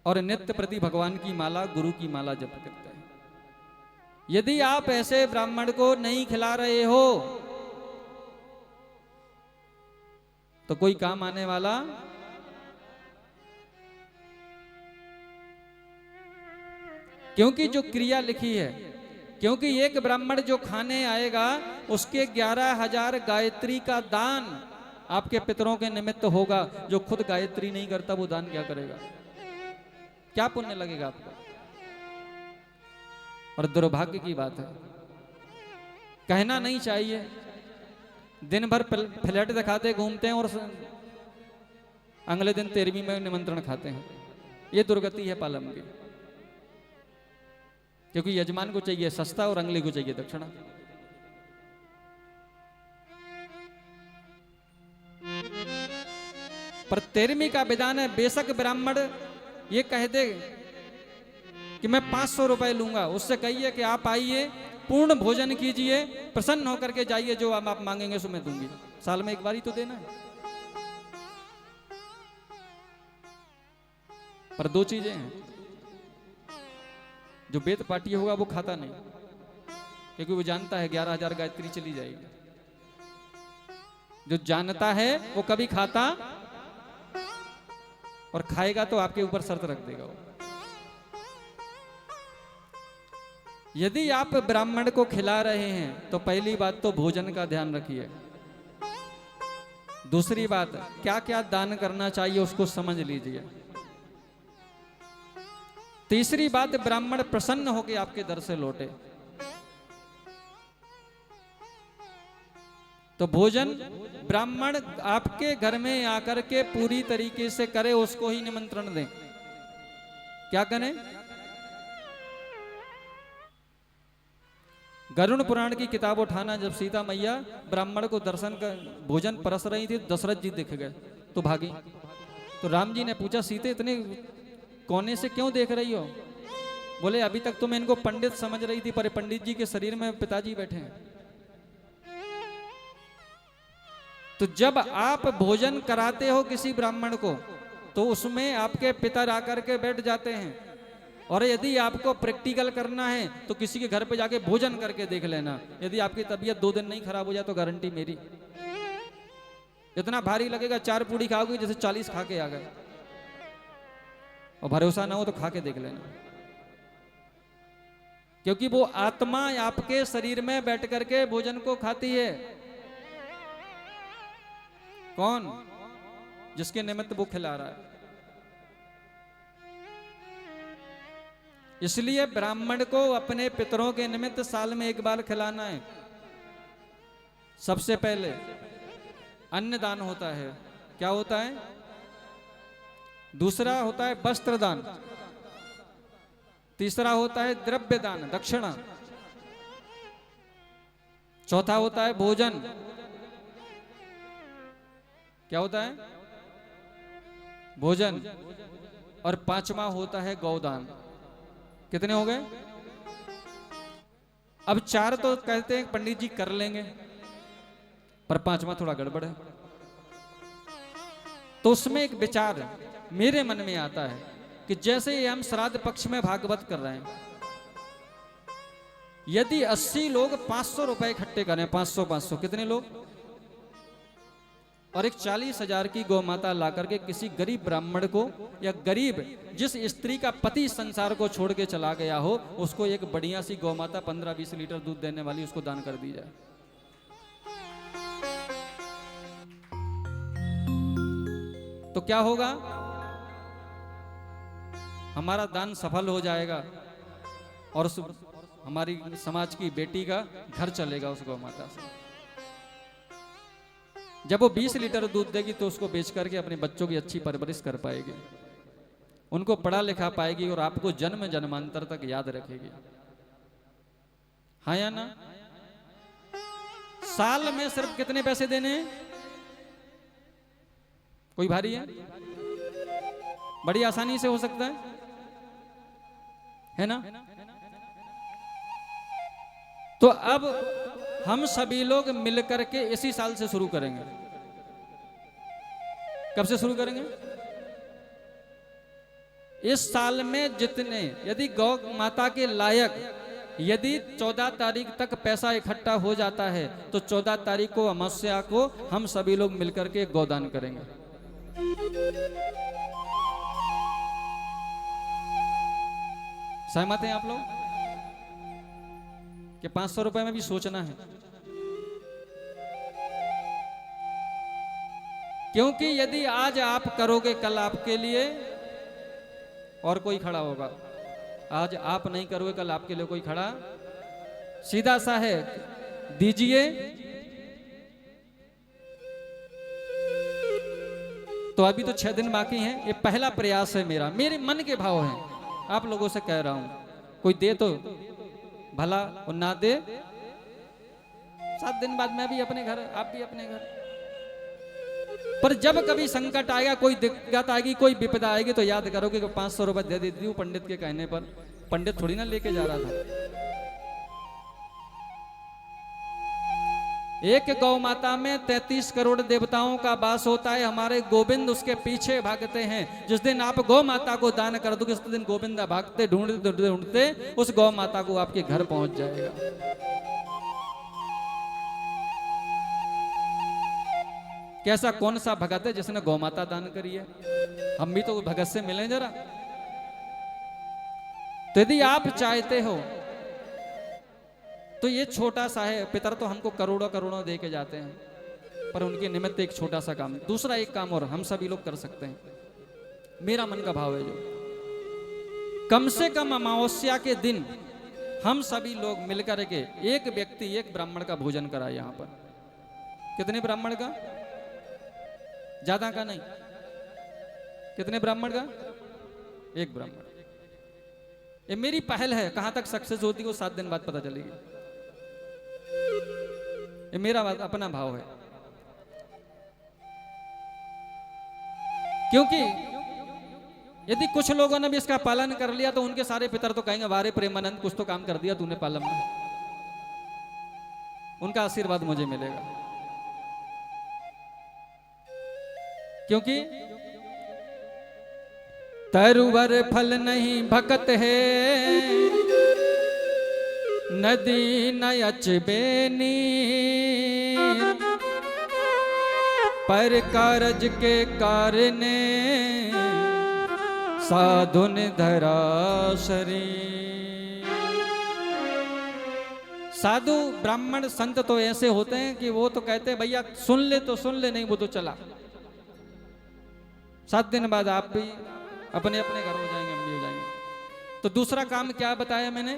और नित्य प्रति भगवान की माला, गुरु की माला जप करते हैं। यदि आप ऐसे ब्राह्मण को नहीं खिला रहे हो तो कोई काम आने वाला। क्योंकि जो क्रिया लिखी है, क्योंकि एक ब्राह्मण जो खाने आएगा उसके 11,000 गायत्री का दान आपके पितरों के निमित्त होगा। जो खुद गायत्री नहीं करता वो दान क्या करेगा? क्या पुण्य लगेगा आपको? और दुर्भाग्य की बात है, कहना नहीं चाहिए, दिन भर फ्लैट दिखाते घूमते हैं और अगले दिन 13वीं में निमंत्रण खाते हैं। ये दुर्गति है पालम की। क्योंकि यजमान को चाहिए सस्ता और अगले को चाहिए दक्षिणा। पर 13वीं का विधान है, बेशक ब्राह्मण ये कह दे कि मैं 500 रुपए लूंगा, उससे कहिए कि आप आइए, पूर्ण भोजन कीजिए, प्रसन्न होकर के जाइए, जो आप मांगेंगे सो मैं दूंगी। साल में एक बार ही तो देना है। पर दो चीजें हैं, जो वेद पाठी होगा वो खाता नहीं, क्योंकि वो जानता है 11,000 गायत्री चली जाएगी। जो जानता है वो कभी खाता, और खाएगा तो आपके ऊपर शर्त रख देगा वो। यदि आप ब्राह्मण को खिला रहे हैं तो पहली बात तो भोजन का ध्यान रखिए। दूसरी बात, क्या क्या दान करना चाहिए उसको समझ लीजिए। तीसरी बात, ब्राह्मण प्रसन्न होकर आपके दर से लौटे तो भोजन ब्राह्मण आपके घर में आकर के पूरी तरीके से करे, उसको ही निमंत्रण दें। क्या करें? गरुड़ पुराण की किताब उठाना, जब सीता मैया ब्राह्मण को दर्शन कर भोजन परस रही थी, दशरथ जी दिख गए तो भागी। तो राम जी ने पूछा, सीते इतने कोने से क्यों देख रही हो? बोले, अभी तक तो मैं इनको पंडित समझ रही थी, पर पंडित जी के शरीर में पिताजी बैठे हैं। तो जब आप भोजन कराते हो किसी ब्राह्मण को तो उसमें आपके पिता आकर के बैठ जाते हैं। और यदि आपको प्रैक्टिकल करना है तो किसी के घर पे जाके भोजन करके देख लेना। यदि आपकी तबीयत 2 दिन नहीं खराब हो जाए तो गारंटी मेरी, इतना भारी लगेगा, 4 पूड़ी खाओगे जैसे 40 खा के आ गए। और भरोसा ना हो तो खा के देख लेना, क्योंकि वो आत्मा आपके शरीर में बैठ करके भोजन को खाती है। कौन? जिसके निमित्त वो खिला रहा है। इसलिए ब्राह्मण को अपने पितरों के निमित्त साल में एक बार खिलाना है। सबसे पहले अन्नदान होता है। क्या होता है? दूसरा होता है वस्त्र दान। तीसरा होता है द्रव्य दान, दक्षिणा। चौथा होता है भोजन। क्या होता है? भोजन। और पांचवा होता है गौदान। कितने हो गए? अब चार तो कहते हैं पंडित जी कर लेंगे, पर पांचवा थोड़ा गड़बड़ है। तो उसमें एक विचार मेरे मन में आता है कि जैसे हम श्राद्ध पक्ष में भागवत कर रहे हैं, यदि 80 लोग 500 रुपए इकट्ठे करें, 500 कितने लोग, और एक 40,000 की गौ माता ला करके किसी गरीब ब्राह्मण को, या गरीब जिस स्त्री का पति संसार को छोड़ के चला गया हो, उसको एक बढ़िया सी गौ माता 15-20 लीटर दूध देने वाली उसको दान कर दी जाए, तो क्या होगा? हमारा दान सफल हो जाएगा और उस हमारी समाज की बेटी का घर चलेगा उस गौ माता से। जब वो 20 लीटर दूध देगी तो उसको बेच करके अपने बच्चों की अच्छी परवरिश कर पाएगी, उनको पढ़ा लिखा पाएगी और आपको जन्म जन्मांतर तक याद रखेगी। हाँ या ना? साल में सिर्फ कितने पैसे देने हैं? कोई भारी है? बड़ी आसानी से हो सकता है ना? तो अब हम सभी लोग मिलकर के इसी साल से शुरू करेंगे। कब से शुरू करेंगे? इस साल में जितने, यदि गौ माता के लायक यदि 14 तारीख तक पैसा इकट्ठा हो जाता है तो 14 तारीख को अमावस्या को हम सभी लोग मिलकर के गौदान करेंगे। सहमत हैं आप लोग कि 500 रुपए में भी सोचना है? क्योंकि यदि आज आप करोगे, कल आपके लिए और कोई खड़ा होगा। आज आप नहीं करोगे, कल आपके लिए कोई खड़ा। सीधा सा है, दीजिए तो अभी तो 6 दिन बाकी हैं। ये पहला प्रयास है मेरा, मेरे मन के भाव हैं, आप लोगों से कह रहा हूं। कोई दे तो भला और ना दे, 7 दिन बाद मैं भी अपने घर, आप भी अपने घर। पर जब कभी संकट आएगा, कोई दिक्कत आएगी, कोई विपदा आएगी, तो याद करोगे कि 500 रुपए दे देती हूँ पंडित के कहने पर। पंडित थोड़ी ना लेके जा रहा था। एक गौ माता में 33 करोड़ देवताओं का वास होता है। हमारे गोविंद उसके पीछे भागते हैं। जिस दिन आप गौ माता को दान कर दोगे, उस दिन गोविंद भागते ढूंढते ढूंढते उस गौ माता को आपके घर पहुंच जाएगा। कैसा कौन सा भगत है जिसने गौ माता दान करी है? हम भी तो भगत से मिलें जरा। तो यदि आप चाहते हो तो ये छोटा सा है। पितर तो हमको करोड़ों करोड़ों दे के जाते हैं, पर उनके निमित्त एक छोटा सा काम, दूसरा एक काम और हम सभी लोग कर सकते हैं। मेरा मन का भाव है जो कम से कम अमावस्या के दिन हम सभी लोग मिलकर के एक व्यक्ति, एक ब्राह्मण का भोजन कराए। यहां पर कितने ब्राह्मण का? ज्यादा का नहीं। कितने ब्राह्मण का? एक ब्राह्मण। ये मेरी पहल है। कहां तक सक्सेस होती है वो 7 दिन बाद पता चलेगी। ये मेरा अपना भाव है। क्योंकि यदि कुछ लोगों ने भी इसका पालन कर लिया तो उनके सारे पितर तो कहेंगे, वारे प्रेमानंद, कुछ तो काम कर दिया तूने पालन में। उनका आशीर्वाद मुझे मिलेगा। क्योंकि तरुवर फल नहीं भकत है, नदी नयच बेनी, पर कारज के कारणे साधुन धरा शरीर। साधु ब्राह्मण संत तो ऐसे होते हैं कि वो तो कहते हैं भैया सुन ले तो सुन ले, नहीं वो तो चला। 7 दिन बाद आप भी अपने अपने घर हो जाएंगे, हम भी हो जाएंगे। तो दूसरा काम क्या बताया मैंने?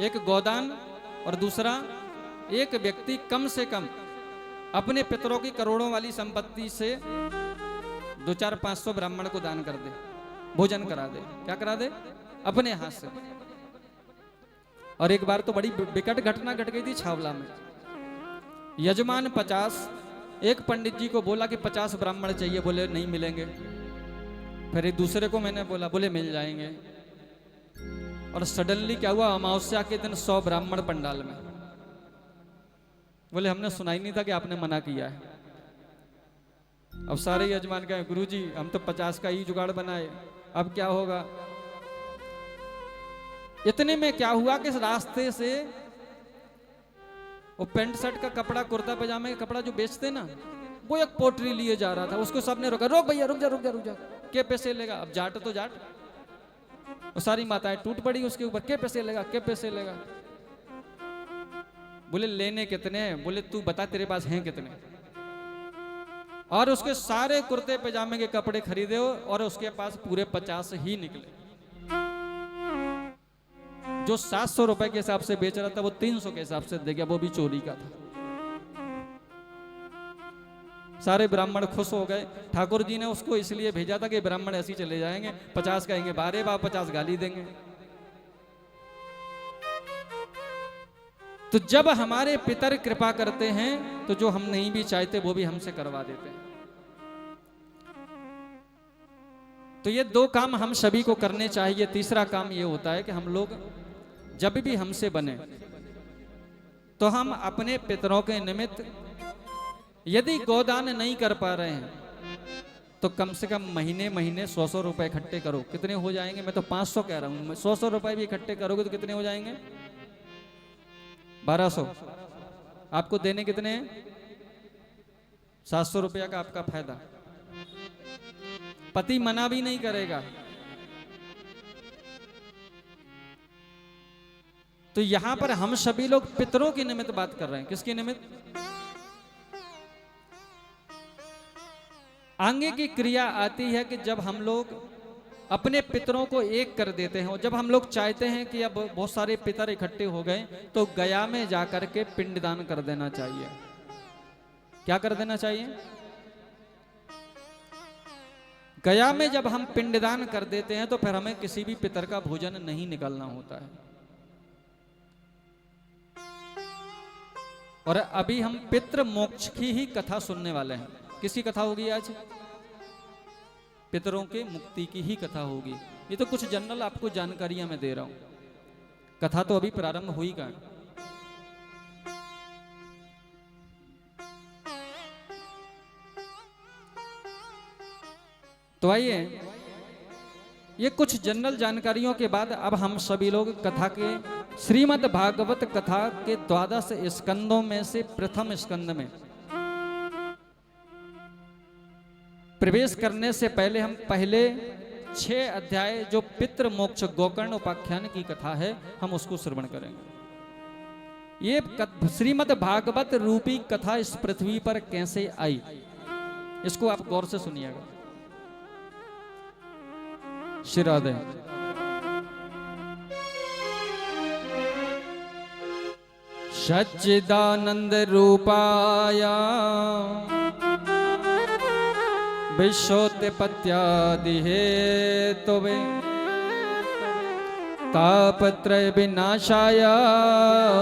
एक गोदान, और दूसरा एक व्यक्ति कम से कम अपने पितरों की करोड़ों वाली संपत्ति से 200-500 ब्राह्मण को दान कर दे, भोजन करा दे। क्या करा दे? अपने हाथ से। और एक बार तो बड़ी विकट घटना घट गई थी छावला में। यजमान 50, एक पंडित जी को बोला कि 50 ब्राह्मण चाहिए, बोले नहीं मिलेंगे। फिर एक दूसरे को मैंने बोला, बोले मिल जाएंगे। और सडनली क्या हुआ, अमावस्या के दिन 100 ब्राह्मण पंडाल में। बोले हमने सुना ही नहीं था कि आपने मना किया है। अब सारे यजमान कहे गुरुजी हम तो 50 का ही जुगाड़ बनाए, अब क्या होगा। इतने में क्या हुआ कि इस रास्ते से वो पैंट शर्ट का कपड़ा, कुर्ता पजामे का कपड़ा जो बेचते ना, वो एक पोटरी लिए जा रहा था। उसको सबने रोका, रोक भैया, रुक जा रुक जा रुक जा, के पैसे लेगा। अब जाट तो जाट, और सारी माताएं टूट पड़ी उसके ऊपर, के पैसे लेगा, के पैसे लेगा। बोले लेने कितने हैं? बोले तू बता तेरे पास हैं कितने। और उसके सारे कुर्ते पजामे के कपड़े खरीदे और उसके पास पूरे 50 ही निकले। जो 700 रुपए के हिसाब से बेच रहा था वो 300 के हिसाब से दे गया, वो भी चोरी का था। सारे ब्राह्मण खुश हो गए। ठाकुर जी ने उसको इसलिए भेजा था कि ब्राह्मण ऐसे ही चले जाएंगे, 50 कहेंगे बारे बा, 50 गाली देंगे। तो जब हमारे पितर कृपा करते हैं तो जो हम नहीं भी चाहते वो भी हमसे करवा देते हैं। तो ये 2 काम हम सभी को करने चाहिए। तीसरा काम ये होता है कि हम लोग जब भी हमसे बने तो हम अपने पितरों के निमित्त यदि गोदान नहीं कर पा रहे हैं तो कम से कम महीने महीने 100-100 रुपए इकट्ठे करो। कितने हो जाएंगे? मैं तो 500 कह रहा हूं। 100-100 रुपए भी इकट्ठे करोगे तो कितने हो जाएंगे? 1200। आपको देने कितने हैं? 700 रुपया का आपका फायदा। पति मना भी नहीं करेगा। तो यहां पर हम सभी लोग पितरों के निमित्त बात कर रहे हैं। किसके निमित्त? आगे की क्रिया आती है कि जब हम लोग अपने पितरों को एक कर देते हैं, और जब हम लोग चाहते हैं कि अब बहुत सारे पितर इकट्ठे हो गए तो गया में जाकर के पिंडदान कर देना चाहिए। क्या कर देना चाहिए? गया में जब हम पिंडदान कर देते हैं तो फिर हमें किसी भी पितर का भोजन नहीं निकालना होता है। और अभी हम पितृ मोक्ष की ही कथा सुनने वाले हैं। किसकी कथा होगी आज? पितरों के मुक्ति की ही कथा होगी। ये तो कुछ जनरल आपको जानकारियां मैं दे रहा हूं, कथा तो अभी प्रारंभ हुई का। तो आइए, ये कुछ जनरल जानकारियों के बाद अब हम सभी लोग कथा के श्रीमद् भागवत कथा के 12 स्कंदों में से प्रथम स्कंद में प्रवेश करने से पहले हम पहले 6 अध्याय जो पितृ मोक्ष गोकर्ण उपाख्यान की कथा है, हम उसको श्रवण करेंगे। ये श्रीमद् भागवत रूपी कथा इस पृथ्वी पर कैसे आई, इसको आप गौर से सुनिएगा। श्री राधे। सच्चिदानंद रूपाया विश्वोत्पत्त्यादि हेतवे तापत्रय विनाशाय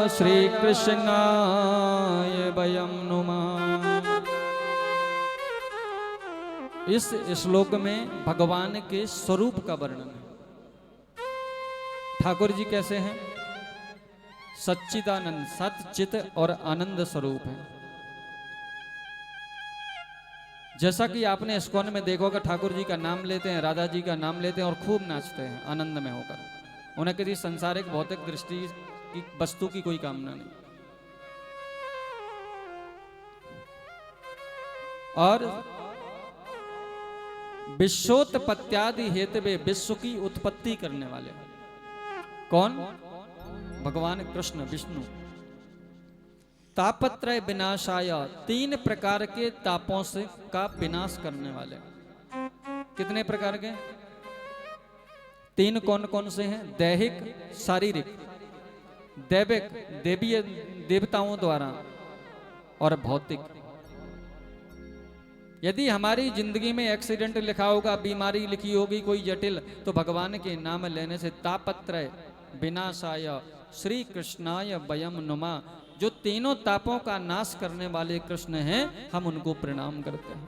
श्री कृष्णाय वयं नुमः। इस श्लोक में भगवान के स्वरूप का वर्णन है। ठाकुर जी कैसे हैं? सच्चिदानंद, सत चित और आनंद स्वरूप है। जैसा कि आपने इस्कॉन में देखा होगा, ठाकुर जी का नाम लेते हैं, राधा जी का नाम लेते हैं और खूब नाचते हैं आनंद में होकर। उन्हें किसी संसारिक भौतिक दृष्टि की वस्तु की कोई कामना नहीं। और विश्वोत्पत्त्यादि हेतवे, विश्व की उत्पत्ति करने वाले कौन? भगवान कृष्ण विष्णु। तापत्रय विनाशाय, 3 प्रकार के तापों से का विनाश करने वाले। कितने प्रकार के? 3 कौन कौन से हैं? दैहिक, शारीरिक, दैविक देवीय देवताओं द्वारा, और भौतिक। यदि हमारी जिंदगी में एक्सीडेंट लिखा होगा, बीमारी लिखी होगी कोई जटिल, तो भगवान के नाम लेने से तापत्रय विनाशाय श्री कृष्णाय वयम नुमा, जो तीनों तापों का नाश करने वाले कृष्ण हैं, हम उनको प्रणाम करते हैं।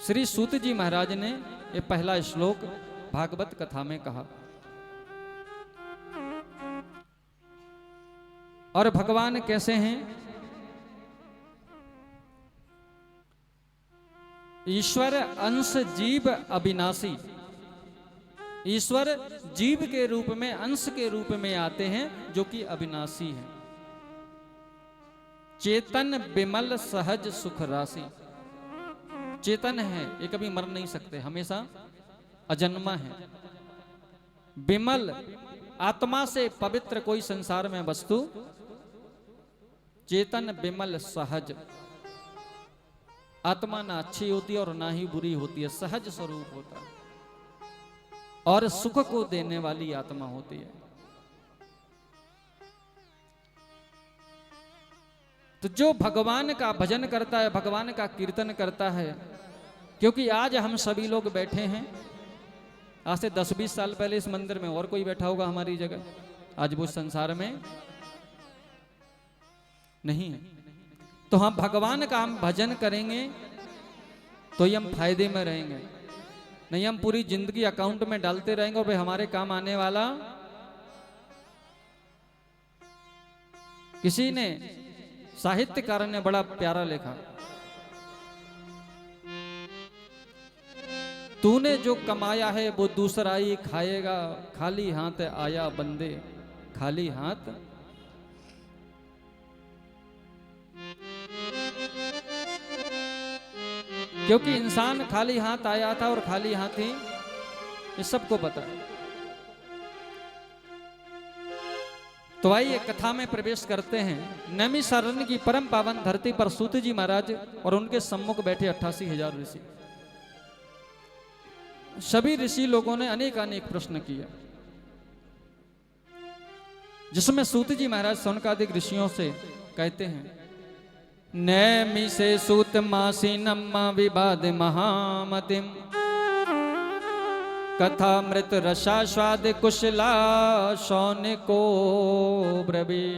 श्री सूत जी महाराज ने ये पहला श्लोक भागवत कथा में कहा। और भगवान कैसे हैं? ईश्वर अंश जीव अविनाशी। ईश्वर जीव के रूप में, अंश के रूप में आते हैं, जो कि अविनाशी है। चेतन विमल सहज सुख राशि। चेतन है, ये कभी मर नहीं सकते, हमेशा अजन्मा है। विमल, आत्मा से पवित्र कोई संसार में वस्तु। चेतन विमल सहज, आत्मा ना अच्छी होती है और ना ही बुरी होती है, सहज स्वरूप होता है, और सुख को देने वाली आत्मा होती है। तो जो भगवान का भजन करता है, भगवान का कीर्तन करता है, क्योंकि आज हम सभी लोग बैठे हैं, आज से 10-20 साल पहले इस मंदिर में और कोई बैठा होगा हमारी जगह, आज वो संसार में नहीं है। तो हम भगवान का हम भजन करेंगे तो ही हम फायदे में रहेंगे, नहीं हम पूरी जिंदगी अकाउंट में डालते रहेंगे और भाई हमारे काम आने वाला। किसी ने, साहित्यकार ने बड़ा प्यारा लिखा, तूने जो कमाया है वो दूसरा ही खाएगा, खाली हाथ आया बंदे खाली हाथ। क्योंकि इंसान खाली हाथ आया था और खाली हाथ ही, ये सबको पता है। तो आइए कथा में प्रवेश करते हैं। नैमिषारण्य की परम पावन धरती पर सूत जी महाराज और उनके सम्मुख बैठे 88,000 ऋषि। सभी ऋषि लोगों ने अनेक अनेक प्रश्न किए, जिसमें सूत जी महाराज सौनकादिक ऋषियों से कहते हैं, नैमिषे सूत मासीनम्मा विवाद महामतिम, कथा मृत रसास्वाद कुशला शौनिको ब्रवी।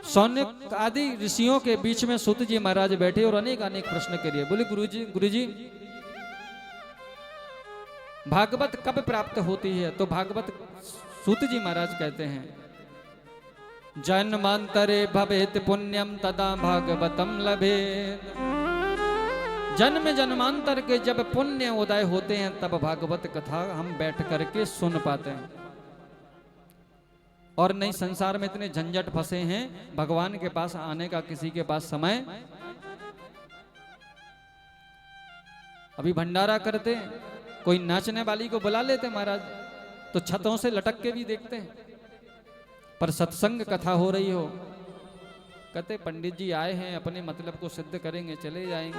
शौनिक आदि ऋषियों के बीच में सूत जी महाराज बैठे और अनेक अनेक प्रश्न करिए। बोले गुरुजी भागवत कब प्राप्त होती है? तो भागवत सूत जी महाराज कहते हैं, जन्मांतरे भवेत पुण्यम तदा भागवतम लभेत। जन्म जन्मांतर के जब पुण्य उदय होते हैं तब भागवत कथा हम बैठ करके सुन पाते हैं। और नहीं, संसार में इतने झंझट फंसे हैं, भगवान के पास आने का किसी के पास समय। अभी भंडारा करते, कोई नाचने वाली को बुला लेते महाराज, तो छतों से लटक के भी देखते हैं। पर सत्संग कथा हो रही हो, कहते पंडित जी आए हैं, अपने मतलब को सिद्ध करेंगे, चले जाएंगे,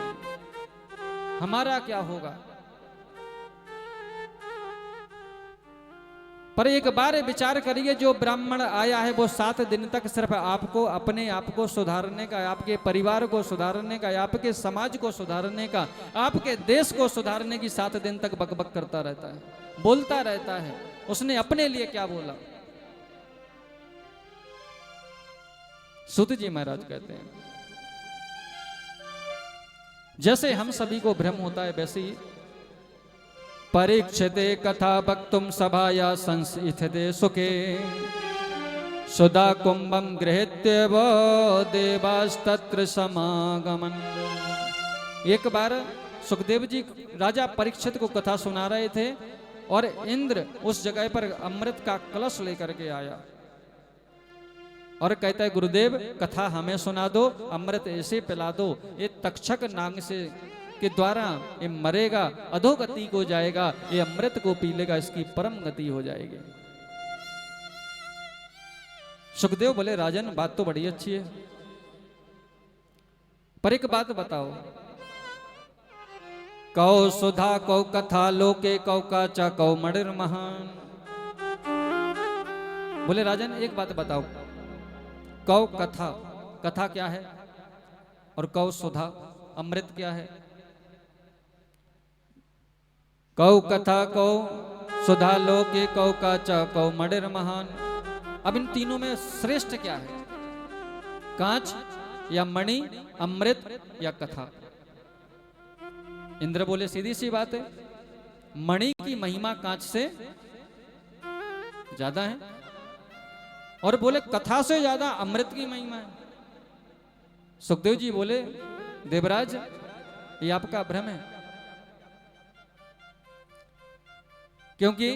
हमारा क्या होगा। पर एक बार विचार करिए, जो ब्राह्मण आया है वो 7 दिन तक सिर्फ आपको, अपने आप को सुधारने का, आपके परिवार को सुधारने का, आपके समाज को सुधारने का, आपके देश को सुधारने की 7 दिन तक बकबक करता रहता है, बोलता रहता है। उसने अपने लिए क्या बोला? सूत जी महाराज कहते हैं, जैसे हम सभी को भ्रम होता है, वैसे ही परीक्षते कथा वक्तुम सभाया संस्थिते सुखे, सुधा कुंभम गृहीत्य देवास्तत्र समागमन। एक बार सुखदेव जी राजा परीक्षित को कथा सुना रहे थे और इंद्र उस जगह पर अमृत का कलश लेकर के आया और कहता है, गुरुदेव कथा हमें सुना दो, अमृत ऐसे पिला दो, ये तक्षक नाग से के द्वारा ये मरेगा, अधोगति को जाएगा, ये अमृत को पी लेगा, इसकी परम गति हो जाएगी। सुखदेव बोले राजन बात तो बड़ी अच्छी है, पर एक बात बताओ, कौ सुधा कौ कथा लोके कौ काचा कौ मणिर महान। बोले राजन एक बात बताओ, कौ कथा, कथा क्या है, और कौ सुधा अमृत क्या है। कौ कथा कौ सुधा लोके कौ काचा कौ मणिर महान। अब इन तीनों में श्रेष्ठ क्या है, कांच या मणि, अमृत या कथा। इंद्र बोले सीधी सी बात है, मणि की महिमा कांच से ज्यादा है, और बोले कथा से ज्यादा अमृत की महिमा है। सुखदेव जी बोले देवराज ये आपका भ्रम है, क्योंकि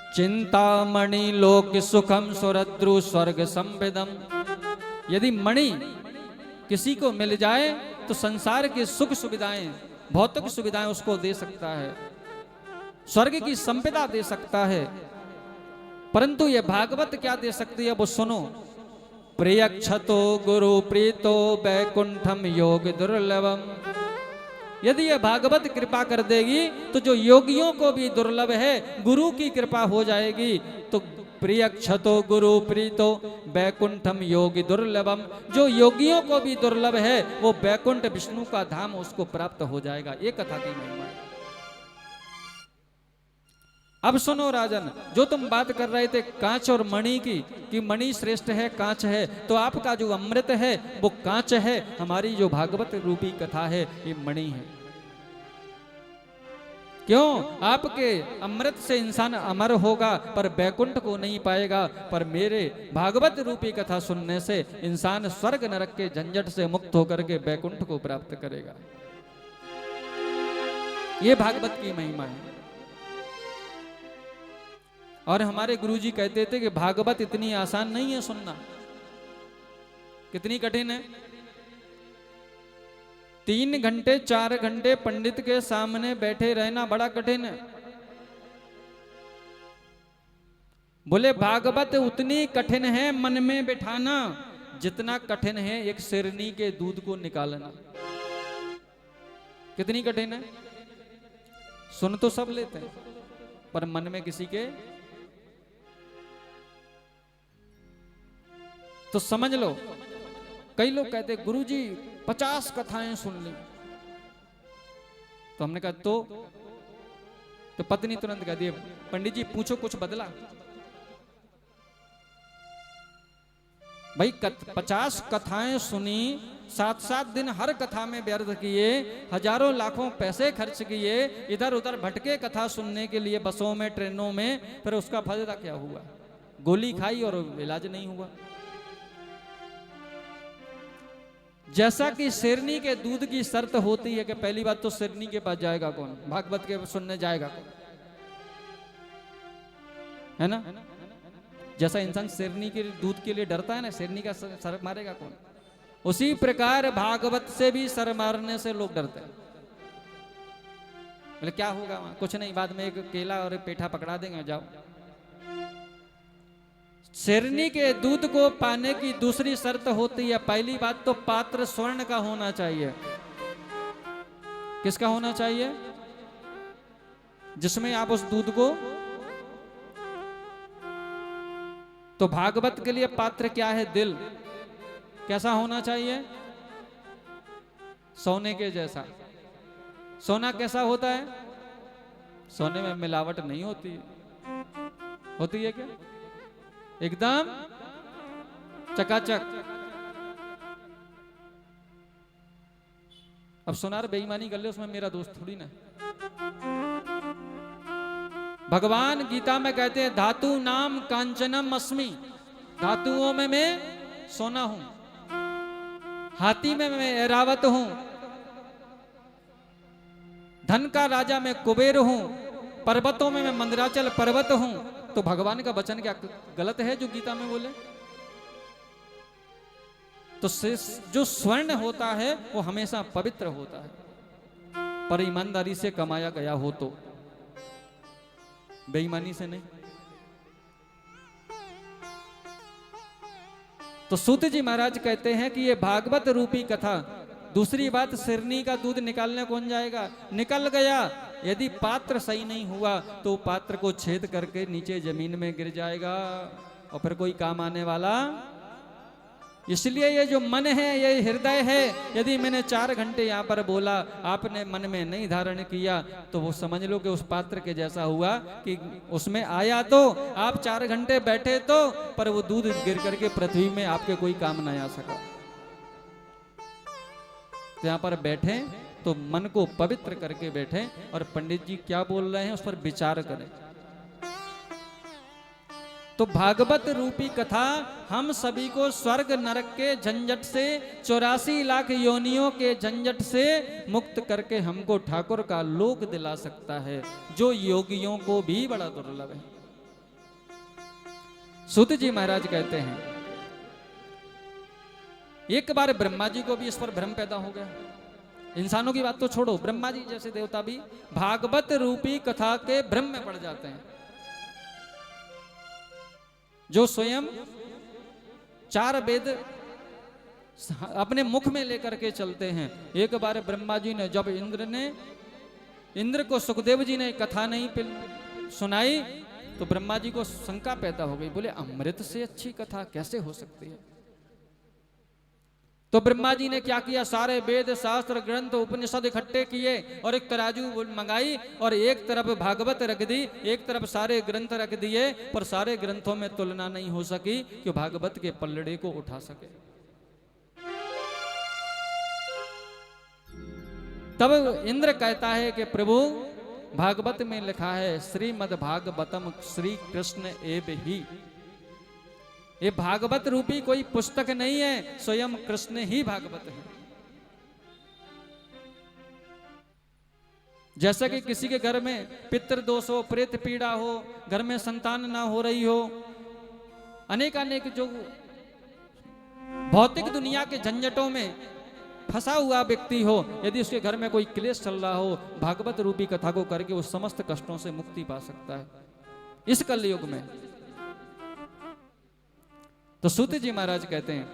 चिंतामणि लोक सुखम सुरद्रु स्वर्ग संविदम। यदि मणि किसी को मिल जाए तो संसार की सुख सुविधाएं, भौतिक सुविधाएं उसको दे सकता है, स्वर्ग की संपदा दे सकता है, परंतु ये भागवत क्या दे सकती है वो सुनो। प्रियक्षतो गुरु प्रीतो वैकुंठम योग दुर्लभम। यदि ये भागवत कृपा कर देगी तो जो योगियों को भी दुर्लभ है गुरु की कृपा हो जाएगी। तो प्रियक्षतो गुरु प्रीतो वैकुंठम योगी दुर्लभम, जो योगियों को भी दुर्लभ है वो वैकुंठ विष्णु का धाम उसको प्राप्त हो जाएगा। ये कथा की महिमा है। अब सुनो राजन, जो तुम बात कर रहे थे कांच और मणि की, कि मणि श्रेष्ठ है कांच है, तो आपका जो अमृत है वो कांच है, हमारी जो भागवत रूपी कथा है ये मणि है। क्यों? आपके अमृत से इंसान अमर होगा पर बैकुंठ को नहीं पाएगा, पर मेरे भागवत रूपी कथा सुनने से इंसान स्वर्ग नरक के झंझट से मुक्त होकर के बैकुंठ को प्राप्त करेगा। ये भागवत की महिमा है। और हमारे गुरुजी कहते थे कि भागवत इतनी आसान नहीं है सुनना। कितनी कठिन है? 3 घंटे 4 घंटे पंडित के सामने बैठे रहना बड़ा कठिन है। बोले भागवत उतनी कठिन है मन में बिठाना जितना कठिन है एक शेरनी के दूध को निकालना। कितनी कठिन है? सुन तो सब लेते हैं पर मन में किसी के, तो समझ लो। कई लोग कहते गुरुजी 50 कथाएं सुन ली, तो हमने कहा तो पत्नी तुरंत कह दी पंडित जी पूछो कुछ बदला। भाई 50 कथाएं सुनी, 7-7 दिन हर कथा में व्यर्थ किए, हजारों लाखों पैसे खर्च किए, इधर उधर भटके कथा सुनने के लिए बसों में ट्रेनों में, फिर उसका फायदा क्या हुआ? गोली खाई और इलाज नहीं हुआ। जैसा कि शेरनी के दूध की शर्त होती है कि पहली बात तो शेरनी के पास जाएगा कौन? भागवत के सुनने जाएगा कौन? है ना? जैसा इंसान शेरनी के दूध के लिए डरता है ना, शेरनी का सर मारेगा कौन? उसी प्रकार भागवत से भी सर मारने से लोग डरते हैं। बोले क्या होगा वहां? कुछ नहीं, बाद में एक केला और एक पेठा पकड़ा देंगे, जाओ। शेरनी के दूध को पाने की दूसरी शर्त होती है, पहली बात तो पात्र स्वर्ण का होना चाहिए। किसका होना चाहिए? जिसमें आप उस दूध को, तो भागवत के लिए पात्र क्या है? दिल। कैसा होना चाहिए? सोने के जैसा। सोना कैसा होता है? सोने में मिलावट नहीं होती। होती है क्या? एकदम चकाचक। अब सोनार बेईमानी कर ले उसमें मेरा दोस्त थोड़ी ना। भगवान गीता में कहते हैं धातु नाम कांचनम अस्मि, धातुओं में मैं सोना हूं, हाथी में मैं ऐरावत हूं, धन का राजा मैं कुबेर हूं, पर्वतों में मैं मंदराचल पर्वत हूं। तो भगवान का वचन क्या गलत है जो गीता में बोले? तो जो स्वर्ण होता है वो हमेशा पवित्र होता है, पर ईमानदारी से कमाया गया हो तो, बेईमानी से नहीं। तो सूत जी महाराज कहते हैं कि ये भागवत रूपी कथा, दूसरी बात सिरनी का दूध निकालने कौन जाएगा, निकल गया, यदि पात्र सही नहीं हुआ तो पात्र को छेद करके नीचे जमीन में गिर जाएगा और फिर कोई काम आने वाला। इसलिए ये जो मन है, ये हृदय है, यदि मैंने 4 घंटे यहाँ पर बोला, आपने मन में नहीं धारण किया, तो वो समझ लो कि उस पात्र के जैसा हुआ कि उसमें आया तो आप 4 घंटे बैठे तो, पर वो दूध गिर करके पृथ्वी में आपके कोई काम नहीं आ सका। तो यहाँ पर बैठे तो मन को पवित्र करके बैठे और पंडित जी क्या बोल रहे हैं उस पर विचार करें। तो भागवत रूपी कथा हम सभी को स्वर्ग नरक के झंझट से, 84 लाख योनियों के झंझट से मुक्त करके हमको ठाकुर का लोक दिला सकता है, जो योगियों को भी बड़ा दुर्लभ है। सूत जी महाराज कहते हैं, एक बार ब्रह्मा जी को भी इस पर भ्रम पैदा हो गया। इंसानों की बात तो छोड़ो, ब्रह्मा जी जैसे देवता भी भागवत रूपी कथा के भ्रम में पड़ जाते हैं। जो स्वयं 4 वेद अपने मुख में लेकर के चलते हैं। एक बार ब्रह्मा जी ने, जब इंद्र को सुखदेव जी ने कथा नहीं सुनाई, तो ब्रह्मा जी को शंका पैदा हो गई, बोले अमृत से अच्छी कथा कैसे हो सकती है। तो ब्रह्मा जी ने क्या किया, सारे वेद शास्त्र ग्रंथ उपनिषद इकट्ठे किए और एक तराजू मंगाई और एक तरफ भागवत रख दी, एक तरफ सारे ग्रंथ रख दिए, पर सारे ग्रंथों में तुलना नहीं हो सकी कि भागवत के पल्लड़े को उठा सके। तब इंद्र कहता है कि प्रभु, भागवत में लिखा है श्रीमद् भागवतम श्री कृष्ण एव ही, ये भागवत रूपी कोई पुस्तक नहीं है, स्वयं कृष्ण ही भागवत है। जैसा कि किसी के घर में पितृ दोष हो, प्रेत पीड़ा हो, घर में संतान ना हो रही हो, अनेक जो भौतिक दुनिया के झंझटों में फंसा हुआ व्यक्ति हो, यदि उसके घर में कोई क्लेश चल रहा हो, भागवत रूपी कथा को करके उस समस्त कष्टों से मुक्ति पा सकता है इस कलयुग में। तो सूत जी महाराज कहते हैं,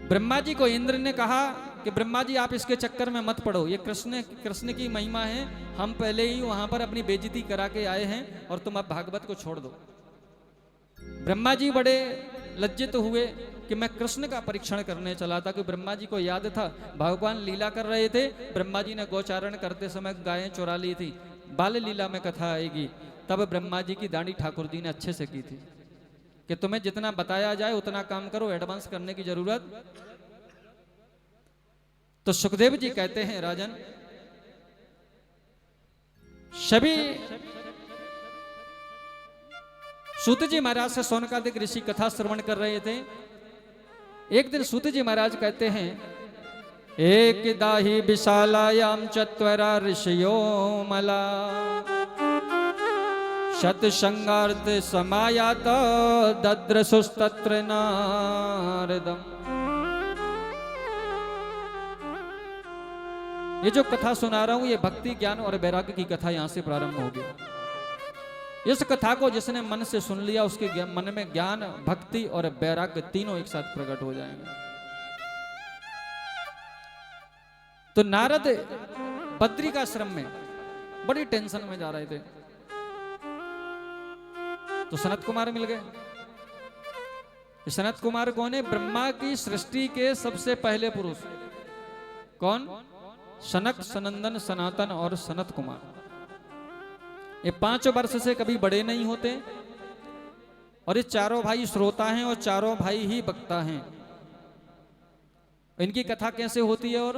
ब्रह्मा जी को इंद्र ने कहा कि ब्रह्मा जी आप इसके चक्कर में मत पड़ो, ये कृष्ण की महिमा है, हम पहले ही वहां पर अपनी बेइज्जती करा के आए हैं और तुम अब भागवत को छोड़ दो। ब्रह्मा जी बड़े लज्जित हुए कि मैं कृष्ण का परीक्षण करने चला था, कि ब्रह्मा जी को याद था भगवान लीला कर रहे थे, ब्रह्मा जी ने गोचारण करते समय गायें चुरा ली थी, बाल लीला में कथा आएगी। तब ब्रह्मा जी की दाढ़ी ठाकुर जी ने अच्छे से की थी कि तुम्हें जितना बताया जाए उतना काम करो, एडवांस करने की जरूरत। तो सुखदेव जी कहते हैं, राजन सभी सूत जी महाराज से शौनकादिक ऋषि कथा श्रवण कर रहे थे। एक दिन सूत जी महाराज कहते हैं, एक दाही विशालायाम चत्वरा ऋषियो मला शतसंगार्थ समायात दद्रसुस्तत्र नारदम। ये जो कथा सुना रहा हूं, ये भक्ति ज्ञान और वैराग्य की कथा यहां से प्रारंभ होगी। इस कथा को जिसने मन से सुन लिया, उसके मन में ज्ञान, भक्ति और वैराग्य तीनों एक साथ प्रकट हो जाएंगे। तो नारद बद्रिकाश्रम में बड़ी टेंशन में जा रहे थे, तो सनत कुमार मिल गए। सनत कुमार कौन है? ब्रह्मा की सृष्टि के सबसे पहले पुरुष। कौन? सनक, सनंदन, सनातन और सनत कुमार। ये 5 वर्ष से कभी बड़े नहीं होते और ये चारों भाई श्रोता हैं और चारों भाई ही वक्ता हैं। इनकी कथा कैसे होती है? और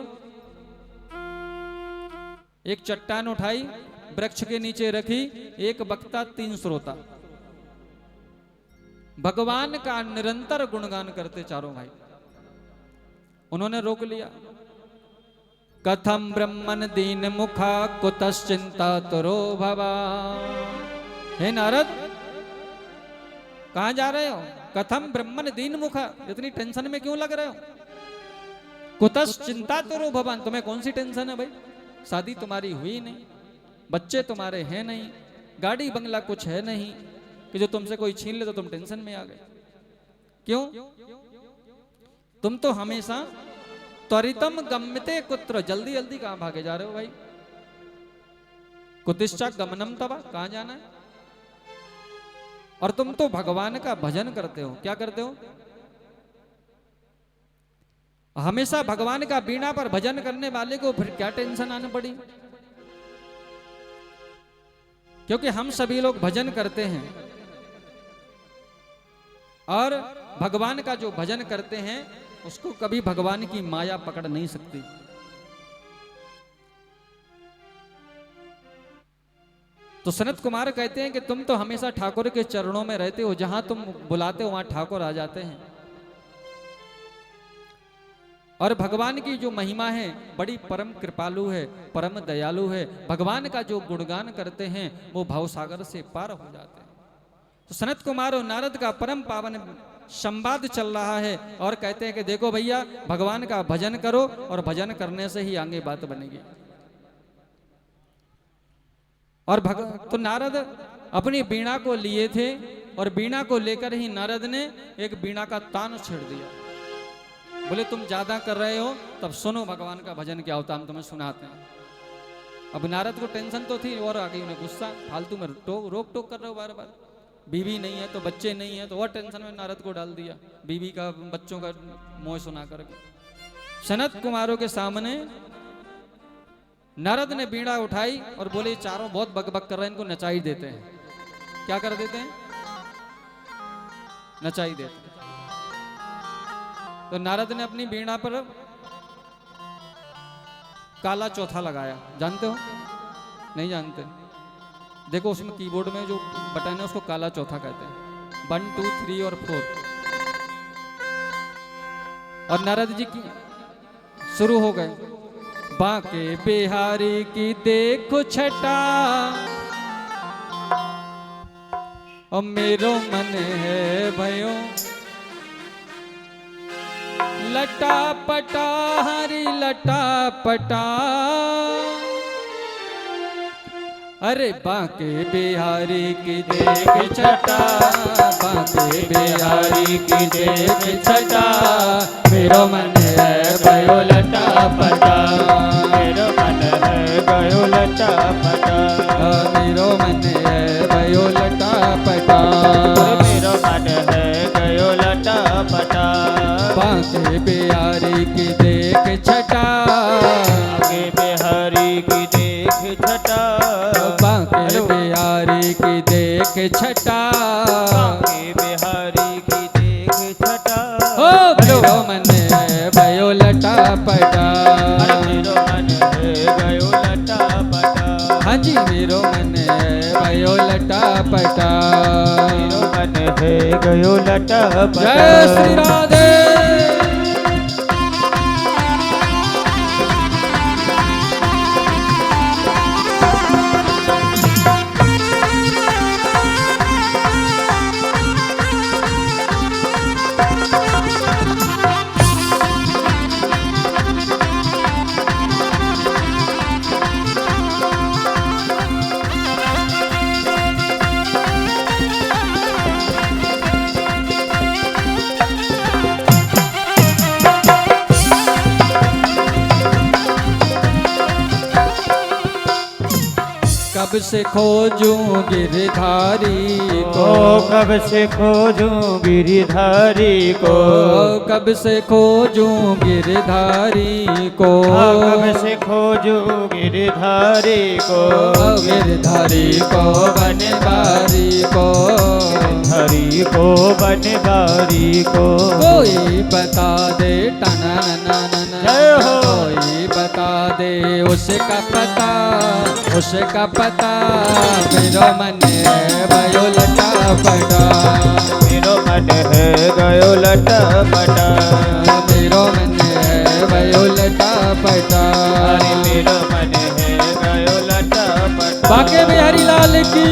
एक चट्टान उठाई, वृक्ष के नीचे रखी, एक वक्ता 3 श्रोता, भगवान का निरंतर गुणगान करते चारों भाई। उन्होंने रोक लिया। कथम ब्रह्मन दीन मुखा कुतश्चिंता तुरो भवा। हे नारद, कहां जा रहे हो? कथम ब्रह्मन दीन मुखा, इतनी टेंशन में क्यों लग रहे हो? कुतश्चिंता तुरो भवान, तुम्हें कौन सी टेंशन है भाई? शादी तुम्हारी हुई नहीं, बच्चे तुम्हारे हैं नहीं, गाड़ी बंगला कुछ है नहीं, कि जो तुमसे कोई छीन ले तो तुम टेंशन में आ गए। क्यों? तुम तो हमेशा त्वरितम गम्यते कुत्र, जल्दी जल्दी कहां भागे जा रहे हो भाई? कुतिश्चा गमनम तवा, कहां जाना है? और तुम तो भगवान का भजन करते हो। क्या करते हो? हमेशा भगवान का बीणा पर भजन करने वाले को फिर क्या टेंशन आने पड़ी? क्योंकि हम सभी लोग भजन करते हैं और भगवान का जो भजन करते हैं उसको कभी भगवान की माया पकड़ नहीं सकती। तो सनत कुमार कहते हैं कि तुम तो हमेशा ठाकुर के चरणों में रहते हो, जहां तुम बुलाते हो वहां ठाकुर आ जाते हैं। और भगवान की जो महिमा है बड़ी परम कृपालु है, परम दयालु है। भगवान का जो गुणगान करते हैं वो भवसागर से पार हो जाते हैं। तो सनत कुमार और नारद का परम पावन संवाद चल रहा है और कहते हैं कि देखो भैया, भगवान का भजन करो और भजन करने से ही आगे बात बनेगी। और तो नारद अपनी बीणा को लिए थे और बीणा को लेकर ही नारद ने एक बीणा का तान छेड़ दिया। बोले तुम ज्यादा कर रहे हो, तब सुनो भगवान का भजन क्या होता, हम तुम्हें सुनाते हैं। अब नारद को टेंशन तो थी और आगे उन्हें गुस्सा, फालतू में रोक टोक कर रहे हो बार बार। बीवी नहीं है तो बच्चे नहीं है तो और टेंशन में नारद को डाल दिया, बीवी का बच्चों का मोह सुना करके। सनत कुमारों के सामने नारद ने बीड़ा उठाई और बोले चारों बहुत बकबक कर रहे हैं, इनको नचाई देते हैं। क्या कर देते हैं? नचाई देते हैं। तो नारद ने अपनी बीड़ा पर काला चौथा लगाया। जानते हो? नहीं जानते? देखो उसमें कीबोर्ड में जो बटन है उसको काला चौथा कहते हैं। 1 2 3 और 4। और नारद जी की शुरू हो गए। बांके बिहारी की देखो छटा, और मेरो मन है भयो लटा पटा, हरी लटा पटा। अरे बांके बिहारी की देख छटा, बांके बिहारी की देख छटा, मेरो मन है भयो लटा पटा, मेरो मन है गयो लटा पटा, मेरो मन है भयो लटा पटा, मेरो मन है गयो लटा पटा। बांके बिहारी की देख छटा, बांके बिहारी की देख छटा, बांके बिहारी की देख छटा, बांके बिहारी की देख छटा। ओ मेरो मन है भयो लटा पटा, मेरो मन है गयो लटा पटा। हाँ जी मेरो मन है भयो लटा पटा, मेरो मन है गयो लटा पटा। जय श्री राधे। कब से खोजूं गिरधारी को, कब से खोजूं गिरधारी को, कब से खोजूं गिरधारी को, कब से खोजूं गिरधारी को, गिरधारी को बनवारी को, हरि को बनवारी को। कोई बता दे टना जय हो। कोई बता दे उसका पता, उसका पता, मेरो मन है भयो लटा पटा, मेरो मन है गयो लटा पटा, मेरो मन है भयो लटा पटा, अरे मेरो मन है गयो लटा पटा। बांके बिहारी लाल की।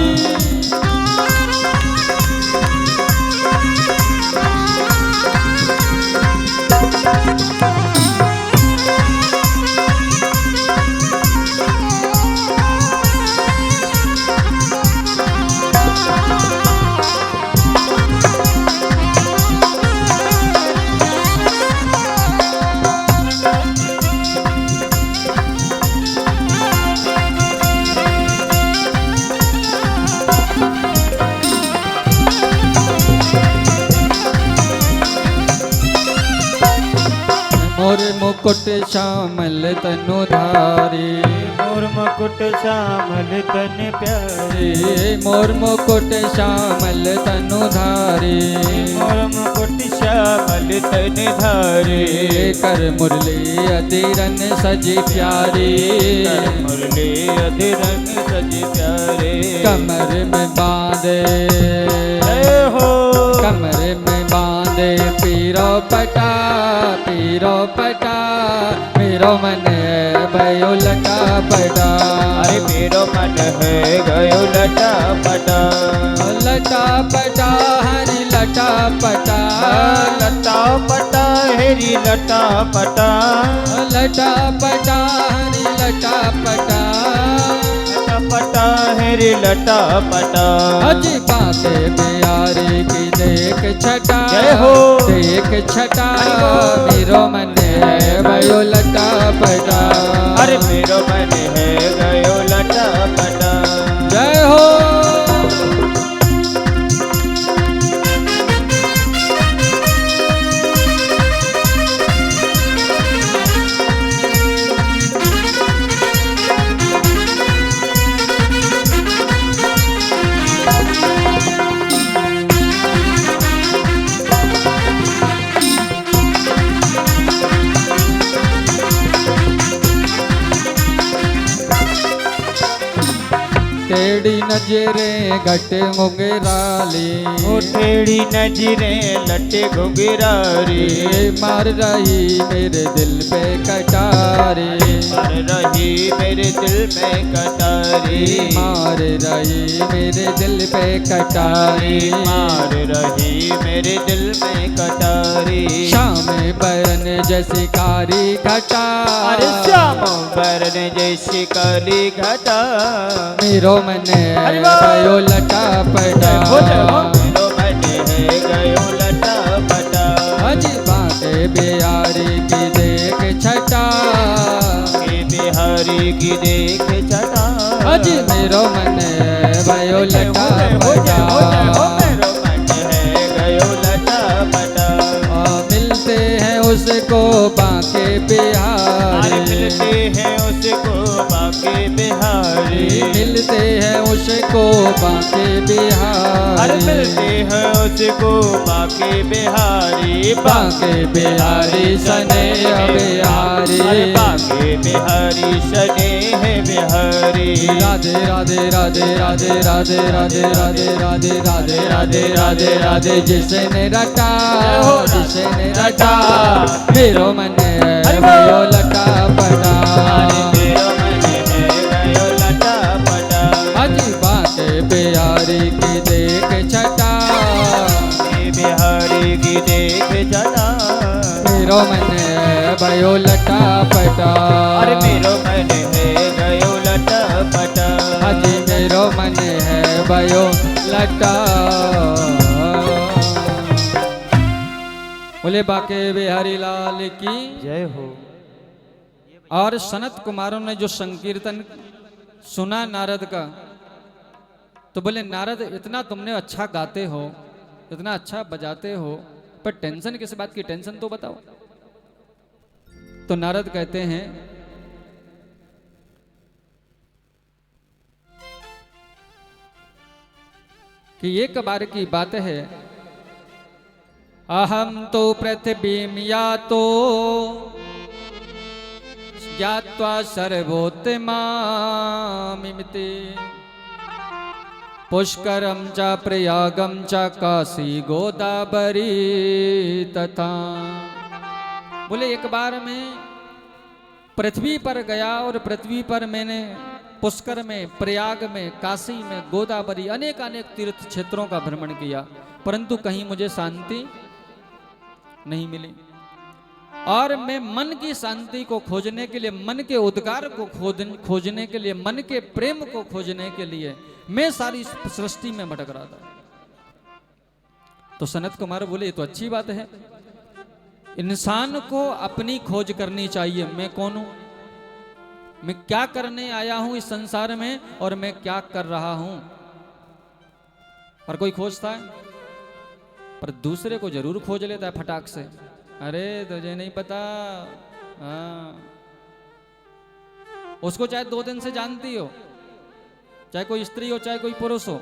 मुकुट श्यामल तनु धारी, मोर मुकुट श्यामल तन प्यारे, मोर मुकुट श्यामल तनु धारी, मोर मुकुट श्यामल तन धारे, कर मुरली अधीरन सजी प्यारी, कर मुरली अधीरन सजी प्यारे, कमर में बांधे जय हो, कमर में बांधे पीरो पटा, पीरो पटा, मेरो मन है भयो लटा पटा, अरे मेरो मन है गयो लटा पटा, लटा पटा हरी लटा पटा, लटा पटा हेरी लटा पटा, लटा पटा हरी लटा पटा, लटा पटा हेरी लटा पटा, अजी बाते बिहारी की देख छटा, जय हो, देख छटा, मेरो मन है भयो लटा पटा, अरे मेरो मन है गयो लटा पटा, जय हो। टेढ़ी नजरे घट घुंघराली, ओ टेढ़ी नजरें लटे घुंघरारी, मार रही मेरे दिल पे कटारी, मार रही मेरे दिल में कटारी, मार रही मेरे दिल पे कटारी, मार रही मेरे दिल में कटारी, शाम बरन जैसी कारी घटा, अरे श्याम बरन जैसी काली घटा, मेरो मन भयो लटा पटा, मेरो मन है गयो लटा पटा, अजी बाटे बिहारी की देख छटा, के बिहारी की देख छटा, अजी मेरो मन भयो लटा पटा, मेरो मन है गयो लटा पटा, मिलते हैं उसको बाके बिहारी, मिलते हैं उसको बाके बिहारी, मिलते हैं उसको बाके बिहारी, मिलते हैं उसको बाके बिहारी, बाके बिहारी सने बिहारी, बाके बिहारी सने है बिहारी, राधे राधे राधे राधे राधे राधे राधे राधे राधे राधे राधे राधे जिसने रटा, जिसने रटा, मेरो मन भयो लटा पटा, मेरो मन है गयो लटा पटा, अजी बाटे बिहारी की देख छटा, बिहारी की देख छटा, मेरो मन भयो लटा पटा, अरे मेरो मन है गयो लटा पटा, अजी मेरो मन है भयो लटा। बोले बाके बिहारी लाल की जय हो। और सनत कुमारों ने जो संकीर्तन सुना नारद का, तो बोले नारद इतना तुमने अच्छा गाते हो, इतना अच्छा बजाते हो, पर टेंशन किस बात की, टेंशन तो बताओ। तो नारद कहते हैं कि एक बार की बात है, अहम तो पृथ्वीम यातो ज्ञात्वा सर्वोत्तमामिति, पुष्करम च प्रयागम च काशी गोदावरी तथा। बोले एक बार मैं पृथ्वी पर गया और पृथ्वी पर मैंने पुष्कर में, प्रयाग में, काशी में, गोदावरी अनेक अनेक तीर्थ क्षेत्रों का भ्रमण किया, परंतु कहीं मुझे शांति नहीं मिली। और मैं मन की शांति को खोजने के लिए, मन के उद्गार को खोजने के लिए, मन के प्रेम को खोजने के लिए मैं सारी सृष्टि में भटक रहा था। तो सनत कुमार बोले ये तो अच्छी बात है, इंसान को अपनी खोज करनी चाहिए। मैं कौन हूं, मैं क्या करने आया हूं इस संसार में, और मैं क्या कर रहा हूं। हर कोई खोजता है, पर दूसरे को जरूर खोज लेता है फटाक से। अरे तुझे नहीं पता हाँ, उसको चाहे 2 दिन से जानती हो, चाहे कोई स्त्री हो चाहे कोई पुरुष हो,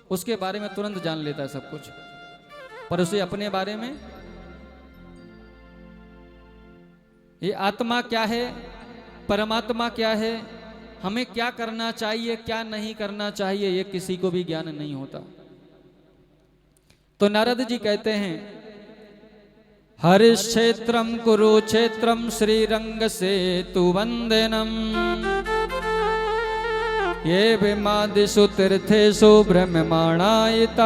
उसके बारे में तुरंत जान लेता है सब कुछ, पर उसे अपने बारे में, ये आत्मा क्या है, परमात्मा क्या है, हमें क्या करना चाहिए क्या नहीं करना चाहिए, ये किसी को भी ज्ञान नहीं होता। तो नारद जी कहते हैं, हरिक्षेत्रम कुरुक्षेत्रम श्रीरंग सेतु वंदनम ये विमादिषु तीर्थेषु ब्रह्ममाणायितास्तता।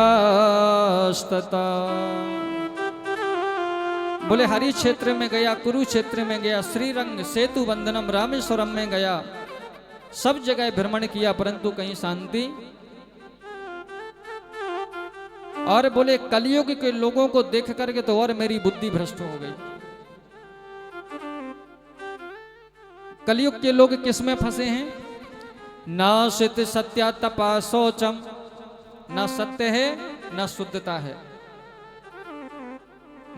बोले हरि क्षेत्र में गया, कुरुक्षेत्र में गया, श्रीरंग सेतु वंदनम रामेश्वरम में गया, सब जगह भ्रमण किया परंतु कहीं शांति। और बोले कलयुग के लोगों को देख करके तो और मेरी बुद्धि भ्रष्ट हो गई। कलयुग के लोग किसमें फंसे हैं? नाशित सत्या तपा शौचम, ना सत्य है ना शुद्धता है,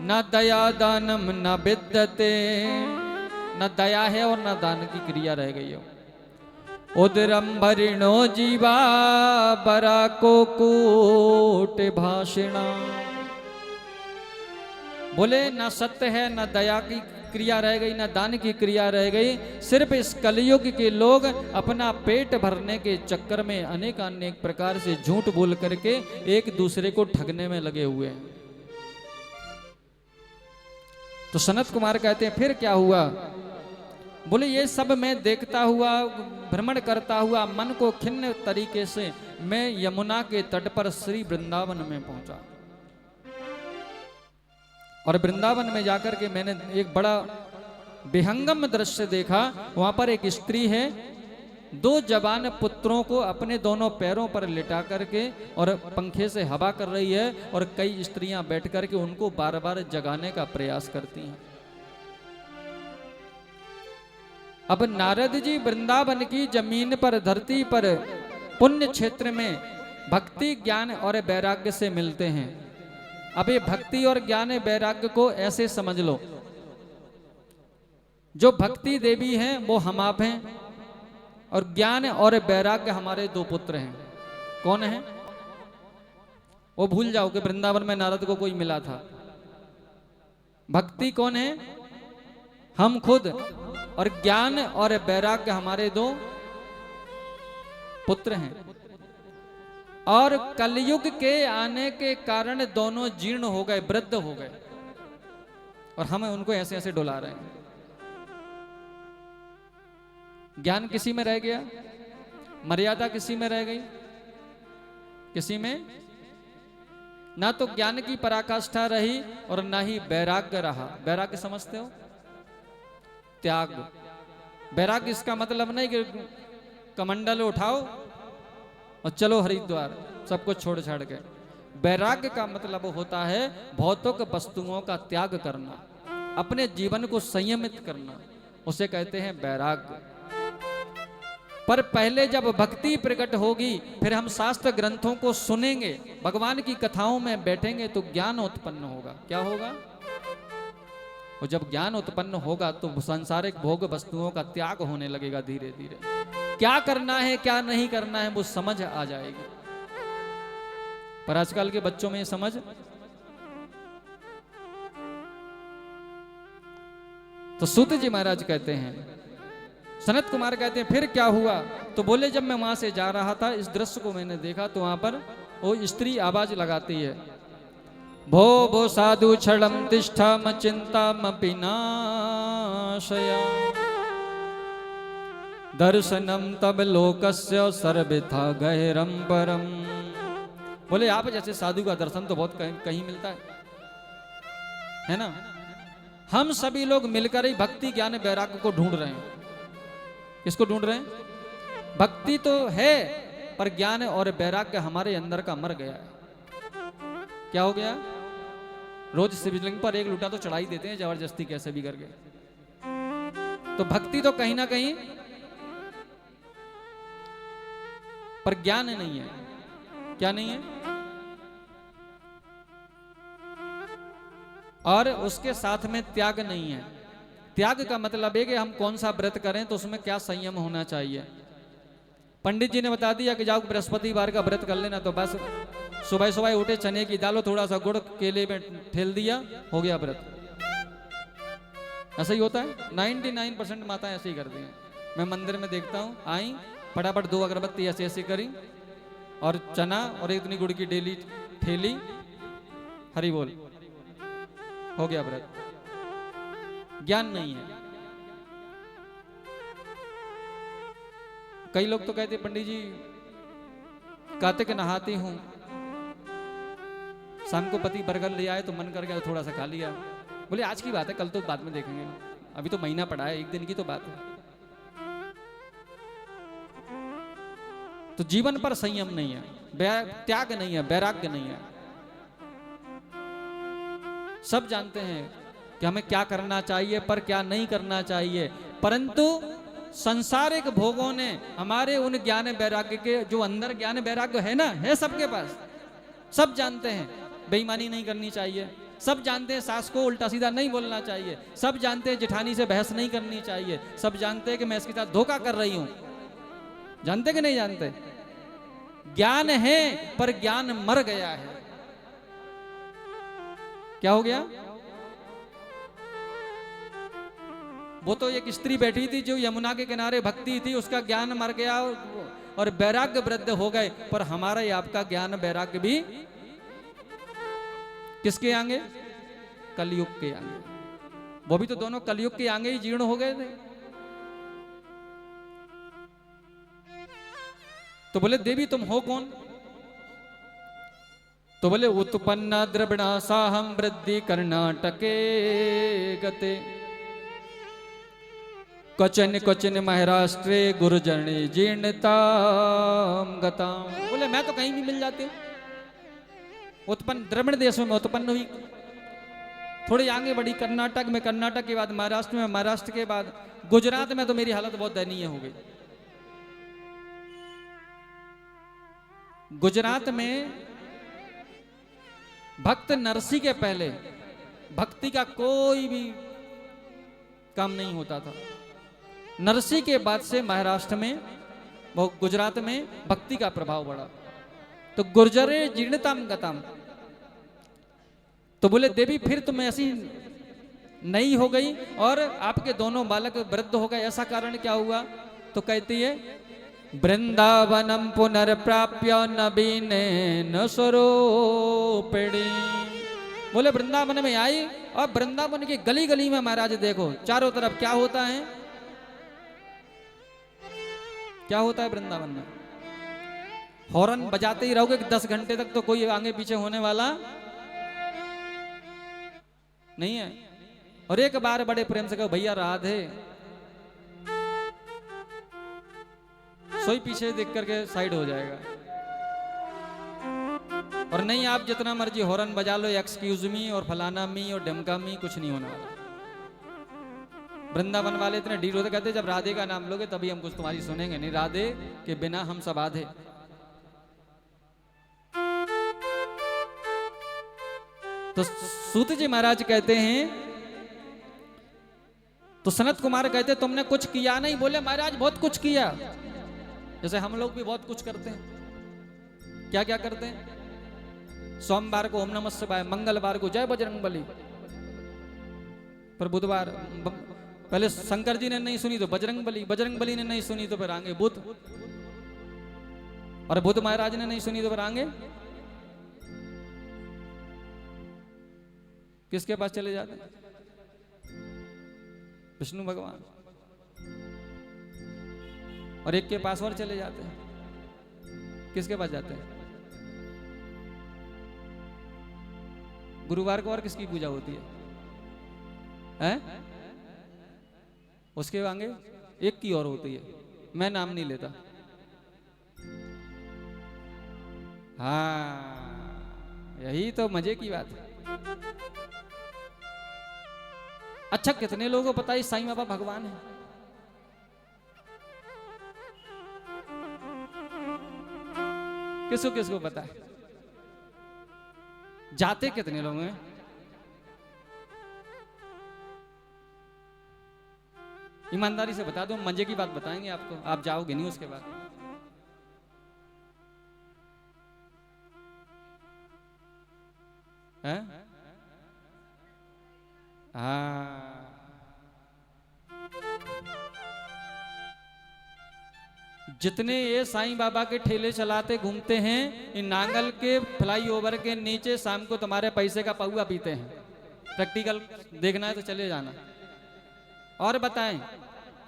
न दया दानम न विद्यते, न दया है और न दान की क्रिया रह गई हो। उदरम्भरिणो जीवा बरा को कूट भाषिणा। बोले न सत्य है, न दया की क्रिया रह गई, न दान की क्रिया रह गई। सिर्फ इस कलयुग के लोग अपना पेट भरने के चक्कर में अनेक अनेक प्रकार से झूठ बोल करके एक दूसरे को ठगने में लगे हुए हैं। तो सनत कुमार कहते हैं फिर क्या हुआ? बोले ये सब मैं देखता हुआ, भ्रमण करता हुआ, मन को खिन्न तरीके से मैं यमुना के तट पर श्री वृंदावन में पहुंचा। और वृंदावन में जाकर के मैंने एक बड़ा विहंगम दृश्य देखा। वहां पर एक स्त्री है, 2 जवान पुत्रों को अपने दोनों पैरों पर लिटा करके और पंखे से हवा कर रही है, और कई स्त्रियां बैठ करके उनको बार बार जगाने का प्रयास करती हैं। अब नारद जी वृंदावन की जमीन पर, धरती पर, पुण्य क्षेत्र में भक्ति ज्ञान और वैराग्य से मिलते हैं। अब ये भक्ति और ज्ञान वैराग्य को ऐसे समझ लो, जो भक्ति देवी हैं वो हम आप हैं, और ज्ञान और वैराग्य हमारे 2 पुत्र हैं। कौन है वो? भूल जाओ कि वृंदावन में नारद को कोई मिला था। भक्ति कौन है? हम खुद, और ज्ञान और वैराग्य हमारे 2 पुत्र हैं। और कलयुग के आने के कारण दोनों जीर्ण हो गए, वृद्ध हो गए, और हम उनको ऐसे ऐसे डुला रहे हैं। ज्ञान किसी में रह गया, मर्यादा किसी में रह गई, किसी में ना तो ज्ञान की पराकाष्ठा रही और ना ही वैराग्य रहा। वैराग्य समझते हो? त्याग। वैराग्य इसका मतलब नहीं कि कमंडल उठाओ और चलो हरिद्वार, सब कुछ छोड़ छाड़ के। वैराग्य का मतलब होता है भौतिक वस्तुओं का त्याग करना, अपने जीवन को संयमित करना, उसे कहते हैं वैराग्य। पर पहले जब भक्ति प्रकट होगी, फिर हम शास्त्र ग्रंथों को सुनेंगे, भगवान की कथाओं में बैठेंगे, तो ज्ञान उत्पन्न होगा। क्या होगा? और जब ज्ञान उत्पन्न होगा तो सांसारिक भोग वस्तुओं का त्याग होने लगेगा। धीरे धीरे क्या करना है क्या नहीं करना है वो समझ आ जाएगी। पर आजकल के बच्चों में समझ, तो सूत जी महाराज कहते हैं, सनत कुमार कहते हैं फिर क्या हुआ? तो बोले जब मैं वहां से जा रहा था, इस दृश्य को मैंने देखा, तो वहां पर वो स्त्री आवाज लगाती है, भो भो साधु क्षणम तिष्ठम चिंताम पिनाशया दर्शनम तब लोकस्य सर्वथा गहरम परम। बोले आप जैसे साधु का दर्शन तो बहुत कहीं मिलता है ना? हम सभी लोग मिलकर ही भक्ति ज्ञान वैराग्य को ढूंढ रहे हैं। किसको ढूंढ रहे हैं? भक्ति तो है, पर ज्ञान और वैराग्य हमारे अंदर का मर गया है। क्या हो गया? रोज शिवलिंग पर 1 लूटा तो चढ़ाई देते हैं जबरदस्ती, कैसे भी करके। तो भक्ति तो कहीं ना कहीं, पर ज्ञान नहीं है। क्या नहीं है? और उसके साथ में त्याग नहीं है। त्याग का मतलब है कि हम कौन सा व्रत करें तो उसमें क्या संयम होना चाहिए। पंडित जी ने बता दिया कि जाओ बृहस्पतिवार का व्रत कर लेना, तो बस सुबह सुबह उठे, चने की दाल, थोड़ा सा गुड़ केले में ठेल दिया, हो गया व्रत। ऐसा ही होता है, 99% माताएं ऐसे ही करती हैं। मैं मंदिर में देखता हूँ, आई फटाफट 2 अगरबत्ती ऐसे ऐसे करी और चना और इतनी गुड़ की डेली ठेली, हरि बोल, हो गया व्रत। ज्ञान नहीं है। कई लोग तो कहते पंडित जी कार्तिक नहाती हूं, शाम को पति बर्गर ले आए तो मन कर गया थोड़ा सा खा लिया। बोले आज की बात है, कल तो बाद में देखेंगे, अभी तो महीना पड़ा है, एक दिन की तो बात है। तो जीवन पर संयम नहीं है, त्याग नहीं है, वैराग्य नहीं है। सब जानते हैं कि हमें क्या करना चाहिए पर क्या नहीं करना चाहिए, परंतु संसारिक भोगों ने हमारे उन ज्ञान वैराग्य के, जो अंदर ज्ञान वैराग्य है ना, है सबके पास। सब जानते हैं बेईमानी नहीं करनी चाहिए, सब जानते हैं सास को उल्टा सीधा नहीं बोलना चाहिए, सब जानते हैं जेठानी से बहस नहीं करनी चाहिए, सब जानते हैं कि मैं इसके साथ धोखा कर रही हूं। जानते कि नहीं जानते? ज्ञान है पर ज्ञान मर गया है। क्या हो गया? वो तो एक स्त्री बैठी थी जो यमुना के किनारे भक्ति थी, उसका ज्ञान मर गया और वैराग्य वृद्ध हो गए। पर हमारा ये आपका ज्ञान वैराग्य भी किसके आगे? कलयुग के आगे। वो भी तो दोनों कलयुग के आगे ही जीर्ण हो गए थे। तो बोले देवी तुम हो कौन? तो बोले उत्पन्ना द्रविणासाहम वृद्धि कर्नाटके गते क्वचन क्वचन महाराष्ट्रे गुरुजने जीर्णताम गताम। बोले मैं तो कहीं भी मिल जाती हूँ। उत्पन्न द्रविड़ देशों में उत्पन्न हुई, थोड़ी आगे बढ़ी कर्नाटक में, कर्नाटक के बाद महाराष्ट्र में, महाराष्ट्र के बाद गुजरात में, तो मेरी हालत बहुत दयनीय हो गई। गुजरात में भक्त नरसी के पहले भक्ति का कोई भी काम नहीं होता था। नरसी के बाद से महाराष्ट्र में, वो गुजरात में भक्ति का प्रभाव बढ़ा। तो गुर्जरे जीर्णताम गताम। तो बोले देवी फिर तुम ऐसी नई हो गई और आपके दोनों बालक वृद्ध हो गए, ऐसा कारण क्या हुआ? तो कहती है वृंदावनम पुनर्प्राप्य नवीने न स्वरूपिणी। बोले वृंदावन में आई और वृंदावन की गली गली में महाराज देखो चारों तरफ क्या होता है, क्या होता है वृंदावन में? हॉर्न बजाते ही रहोगे 10 घंटे तक तो कोई आगे पीछे होने वाला नहीं है। और एक बार बड़े प्रेम से कहो भैया राधे, सोई पीछे देख करके साइड हो जाएगा। और नहीं आप जितना मर्जी हॉर्न बजा लो, एक्सक्यूज मी और फलाना मी और ढमका मी, कुछ नहीं होने वाला। वृंदावन वाले इतने ढील होते, कहते जब राधे का नाम लोगे तभी हम कुछ तुम्हारी सुनेंगे, नहीं राधे के बिना हम सब आधे। तो सूत जी महाराज कहते हैं, तो सनत कुमार कहते तुमने कुछ किया नहीं। बोले महाराज बहुत कुछ किया, जैसे हम लोग भी बहुत कुछ करते हैं। क्या क्या करते हैं? सोमवार को ओम नमः शिवाय, मंगलवार को जय बजरंगबली, पर बुधवार पहले शंकर जी ने नहीं सुनी तो बजरंगबली, बजरंगबली ने नहीं सुनी तो फिर आगे बुध, और बुध महाराज ने नहीं सुनी तो फिर आगे किसके पास चले जाते हैं? विष्णु भगवान। और एक के पास और चले जाते हैं, किसके पास जाते हैं? गुरुवार को और किसकी पूजा होती है? हैं? उसके आगे एक की और होती है, मैं नाम नहीं लेता। हाँ यही तो मजे की बात है। अच्छा कितने लोगों को पता है साईं बाबा भगवान है? किसको किसको पता है? जाते कितने लोग हैं? ईमानदारी से बता दो, मजे की बात बताएंगे आपको, आप जाओगे नहीं उसके बाद। हैं? हाँ, जितने ये साईं बाबा के ठेले चलाते घूमते हैं, इन नांगल के फ्लाईओवर के नीचे शाम को तुम्हारे पैसे का पौआ पीते हैं। प्रैक्टिकल देखना है तो चले जाना। और बताएं,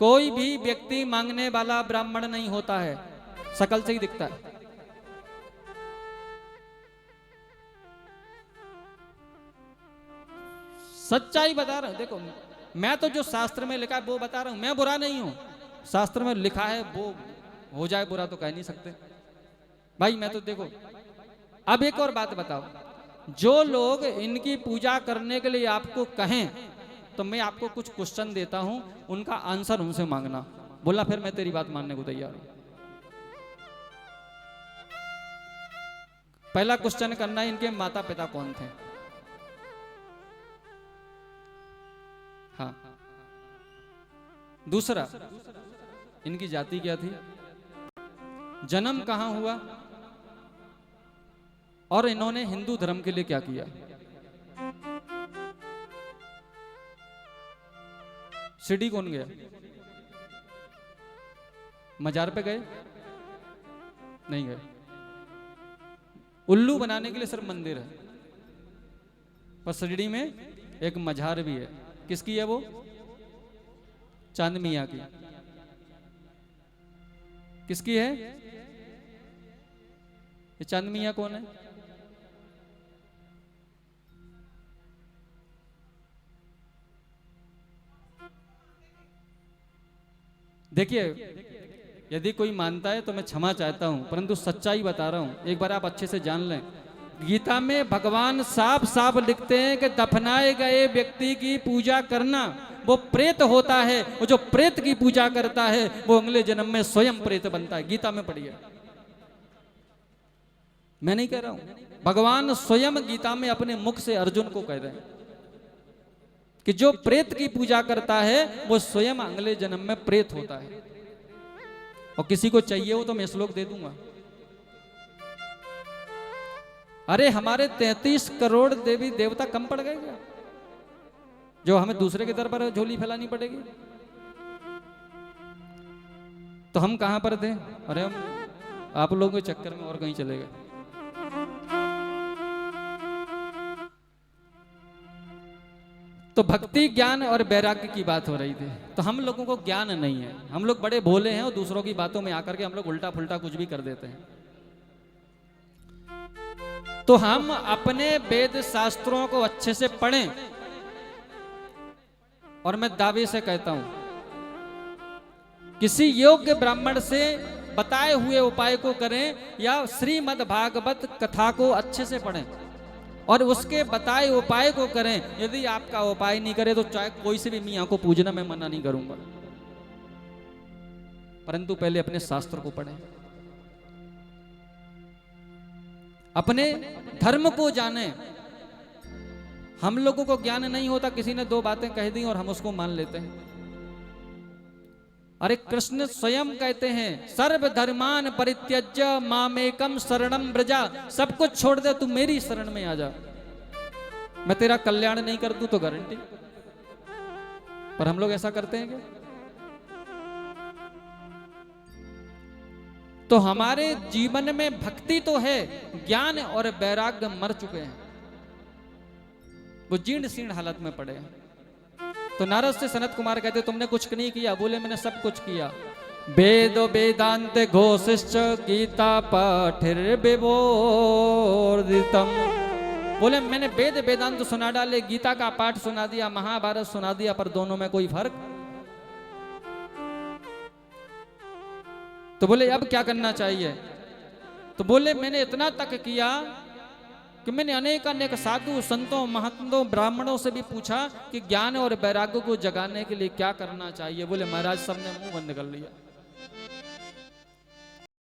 कोई भी व्यक्ति मांगने वाला ब्राह्मण नहीं होता है, शकल से ही दिखता है। सच्चाई बता रहा हूं, देखो मैं तो जो शास्त्र में लिखा है वो बता रहा हूं, मैं बुरा नहीं हूं। शास्त्र में लिखा है वो हो जाए बुरा तो कह नहीं सकते भाई। मैं तो देखो, अब एक और बात बताओ, जो लोग इनकी पूजा करने के लिए आपको कहें तो मैं आपको कुछ क्वेश्चन देता हूं, उनका आंसर उनसे मांगना। बोला फिर मैं तेरी बात मानने को तैयार हूं। पहला क्वेश्चन करना है, इनके माता पिता कौन थे? हाँ। दूसरा, इनकी जाति क्या थी? जन्म कहां हुआ? और इन्होंने हिंदू धर्म के लिए क्या किया? शिरडी कौन गया? मजार पे गए? नहीं गए। उल्लू बनाने के लिए सिर्फ मंदिर है, पर शिरडी में एक मजार भी है। किसकी है वो? चांद मियां की। किसकी है ये चांद मियां? कौन है? देखिए, यदि कोई मानता है तो मैं क्षमा चाहता हूं, परंतु सच्चाई बता रहा हूं, एक बार आप अच्छे से जान लें। गीता में भगवान साफ साफ लिखते हैं कि दफनाए गए व्यक्ति की पूजा करना वो प्रेत होता है, और जो प्रेत की पूजा करता है वो अगले जन्म में स्वयं प्रेत बनता है। गीता में पढ़िए, मैं नहीं कह रहा हूं, भगवान स्वयं गीता में अपने मुख से अर्जुन को कह रहे हैं कि जो प्रेत की पूजा करता है वो स्वयं अगले जन्म में प्रेत होता है। और किसी को चाहिए हो तो मैं श्लोक दे दूंगा। अरे हमारे 33 करोड़ देवी देवता कम पड़ गए क्या, जो हमें दूसरे के दर पर झोली फैलानी पड़ेगी? तो हम कहां पर थे? अरे हम आप लोगों के चक्कर में और कहीं चले गए। तो भक्ति, ज्ञान और वैराग्य की बात हो रही थी। तो हम लोगों को ज्ञान नहीं है, हम लोग बड़े भोले हैं और दूसरों की बातों में आकर के हम लोग उल्टा फुल्टा कुछ भी कर देते हैं। तो हम अपने वेद शास्त्रों को अच्छे से पढ़ें, और मैं दावे से कहता हूं, किसी योग्य ब्राह्मण से बताए हुए उपाय को करें, या श्रीमद् भागवत कथा को अच्छे से पढ़ें और उसके बताए उपाय को करें। यदि आपका उपाय नहीं करे तो चाहे कोई से भी मियां को पूजना मैं मना नहीं करूंगा, परंतु पहले अपने शास्त्र को पढ़ें, अपने धर्म को जाने। हम लोगों को ज्ञान नहीं होता, किसी ने दो बातें कह दी और हम उसको मान लेते हैं। अरे कृष्ण स्वयं कहते हैं, सर्व धर्मान परित्यज्य मामेकम शरणम व्रजा। सब कुछ छोड़ दे, तू मेरी शरण में आ जा, मैं तेरा कल्याण नहीं कर दूं तो गारंटी। पर हम लोग ऐसा करते हैं क्या? तो हमारे जीवन में भक्ति तो है, ज्ञान और वैराग्य मर चुके हैं, वो जीर्ण शीर्ण हालत में पड़े हैं। तो नारद से सनत कुमार कहते, तुमने कुछ नहीं किया। बोले मैंने सब कुछ किया। वेद वेदांत घोषिश्च गीता पाठिर विबोधितम। बोले मैंने वेद वेदांत सुना डाले, गीता का पाठ सुना दिया, महाभारत सुना दिया, पर दोनों में कोई फर्क। तो बोले अब क्या करना चाहिए? तो बोले मैंने इतना तक किया कि मैंने अनेक अनेक साधु संतों महंतों ब्राह्मणों से भी पूछा कि ज्ञान और वैराग्य को जगाने के लिए क्या करना चाहिए। बोले महाराज सबने मुंह बंद कर लिया।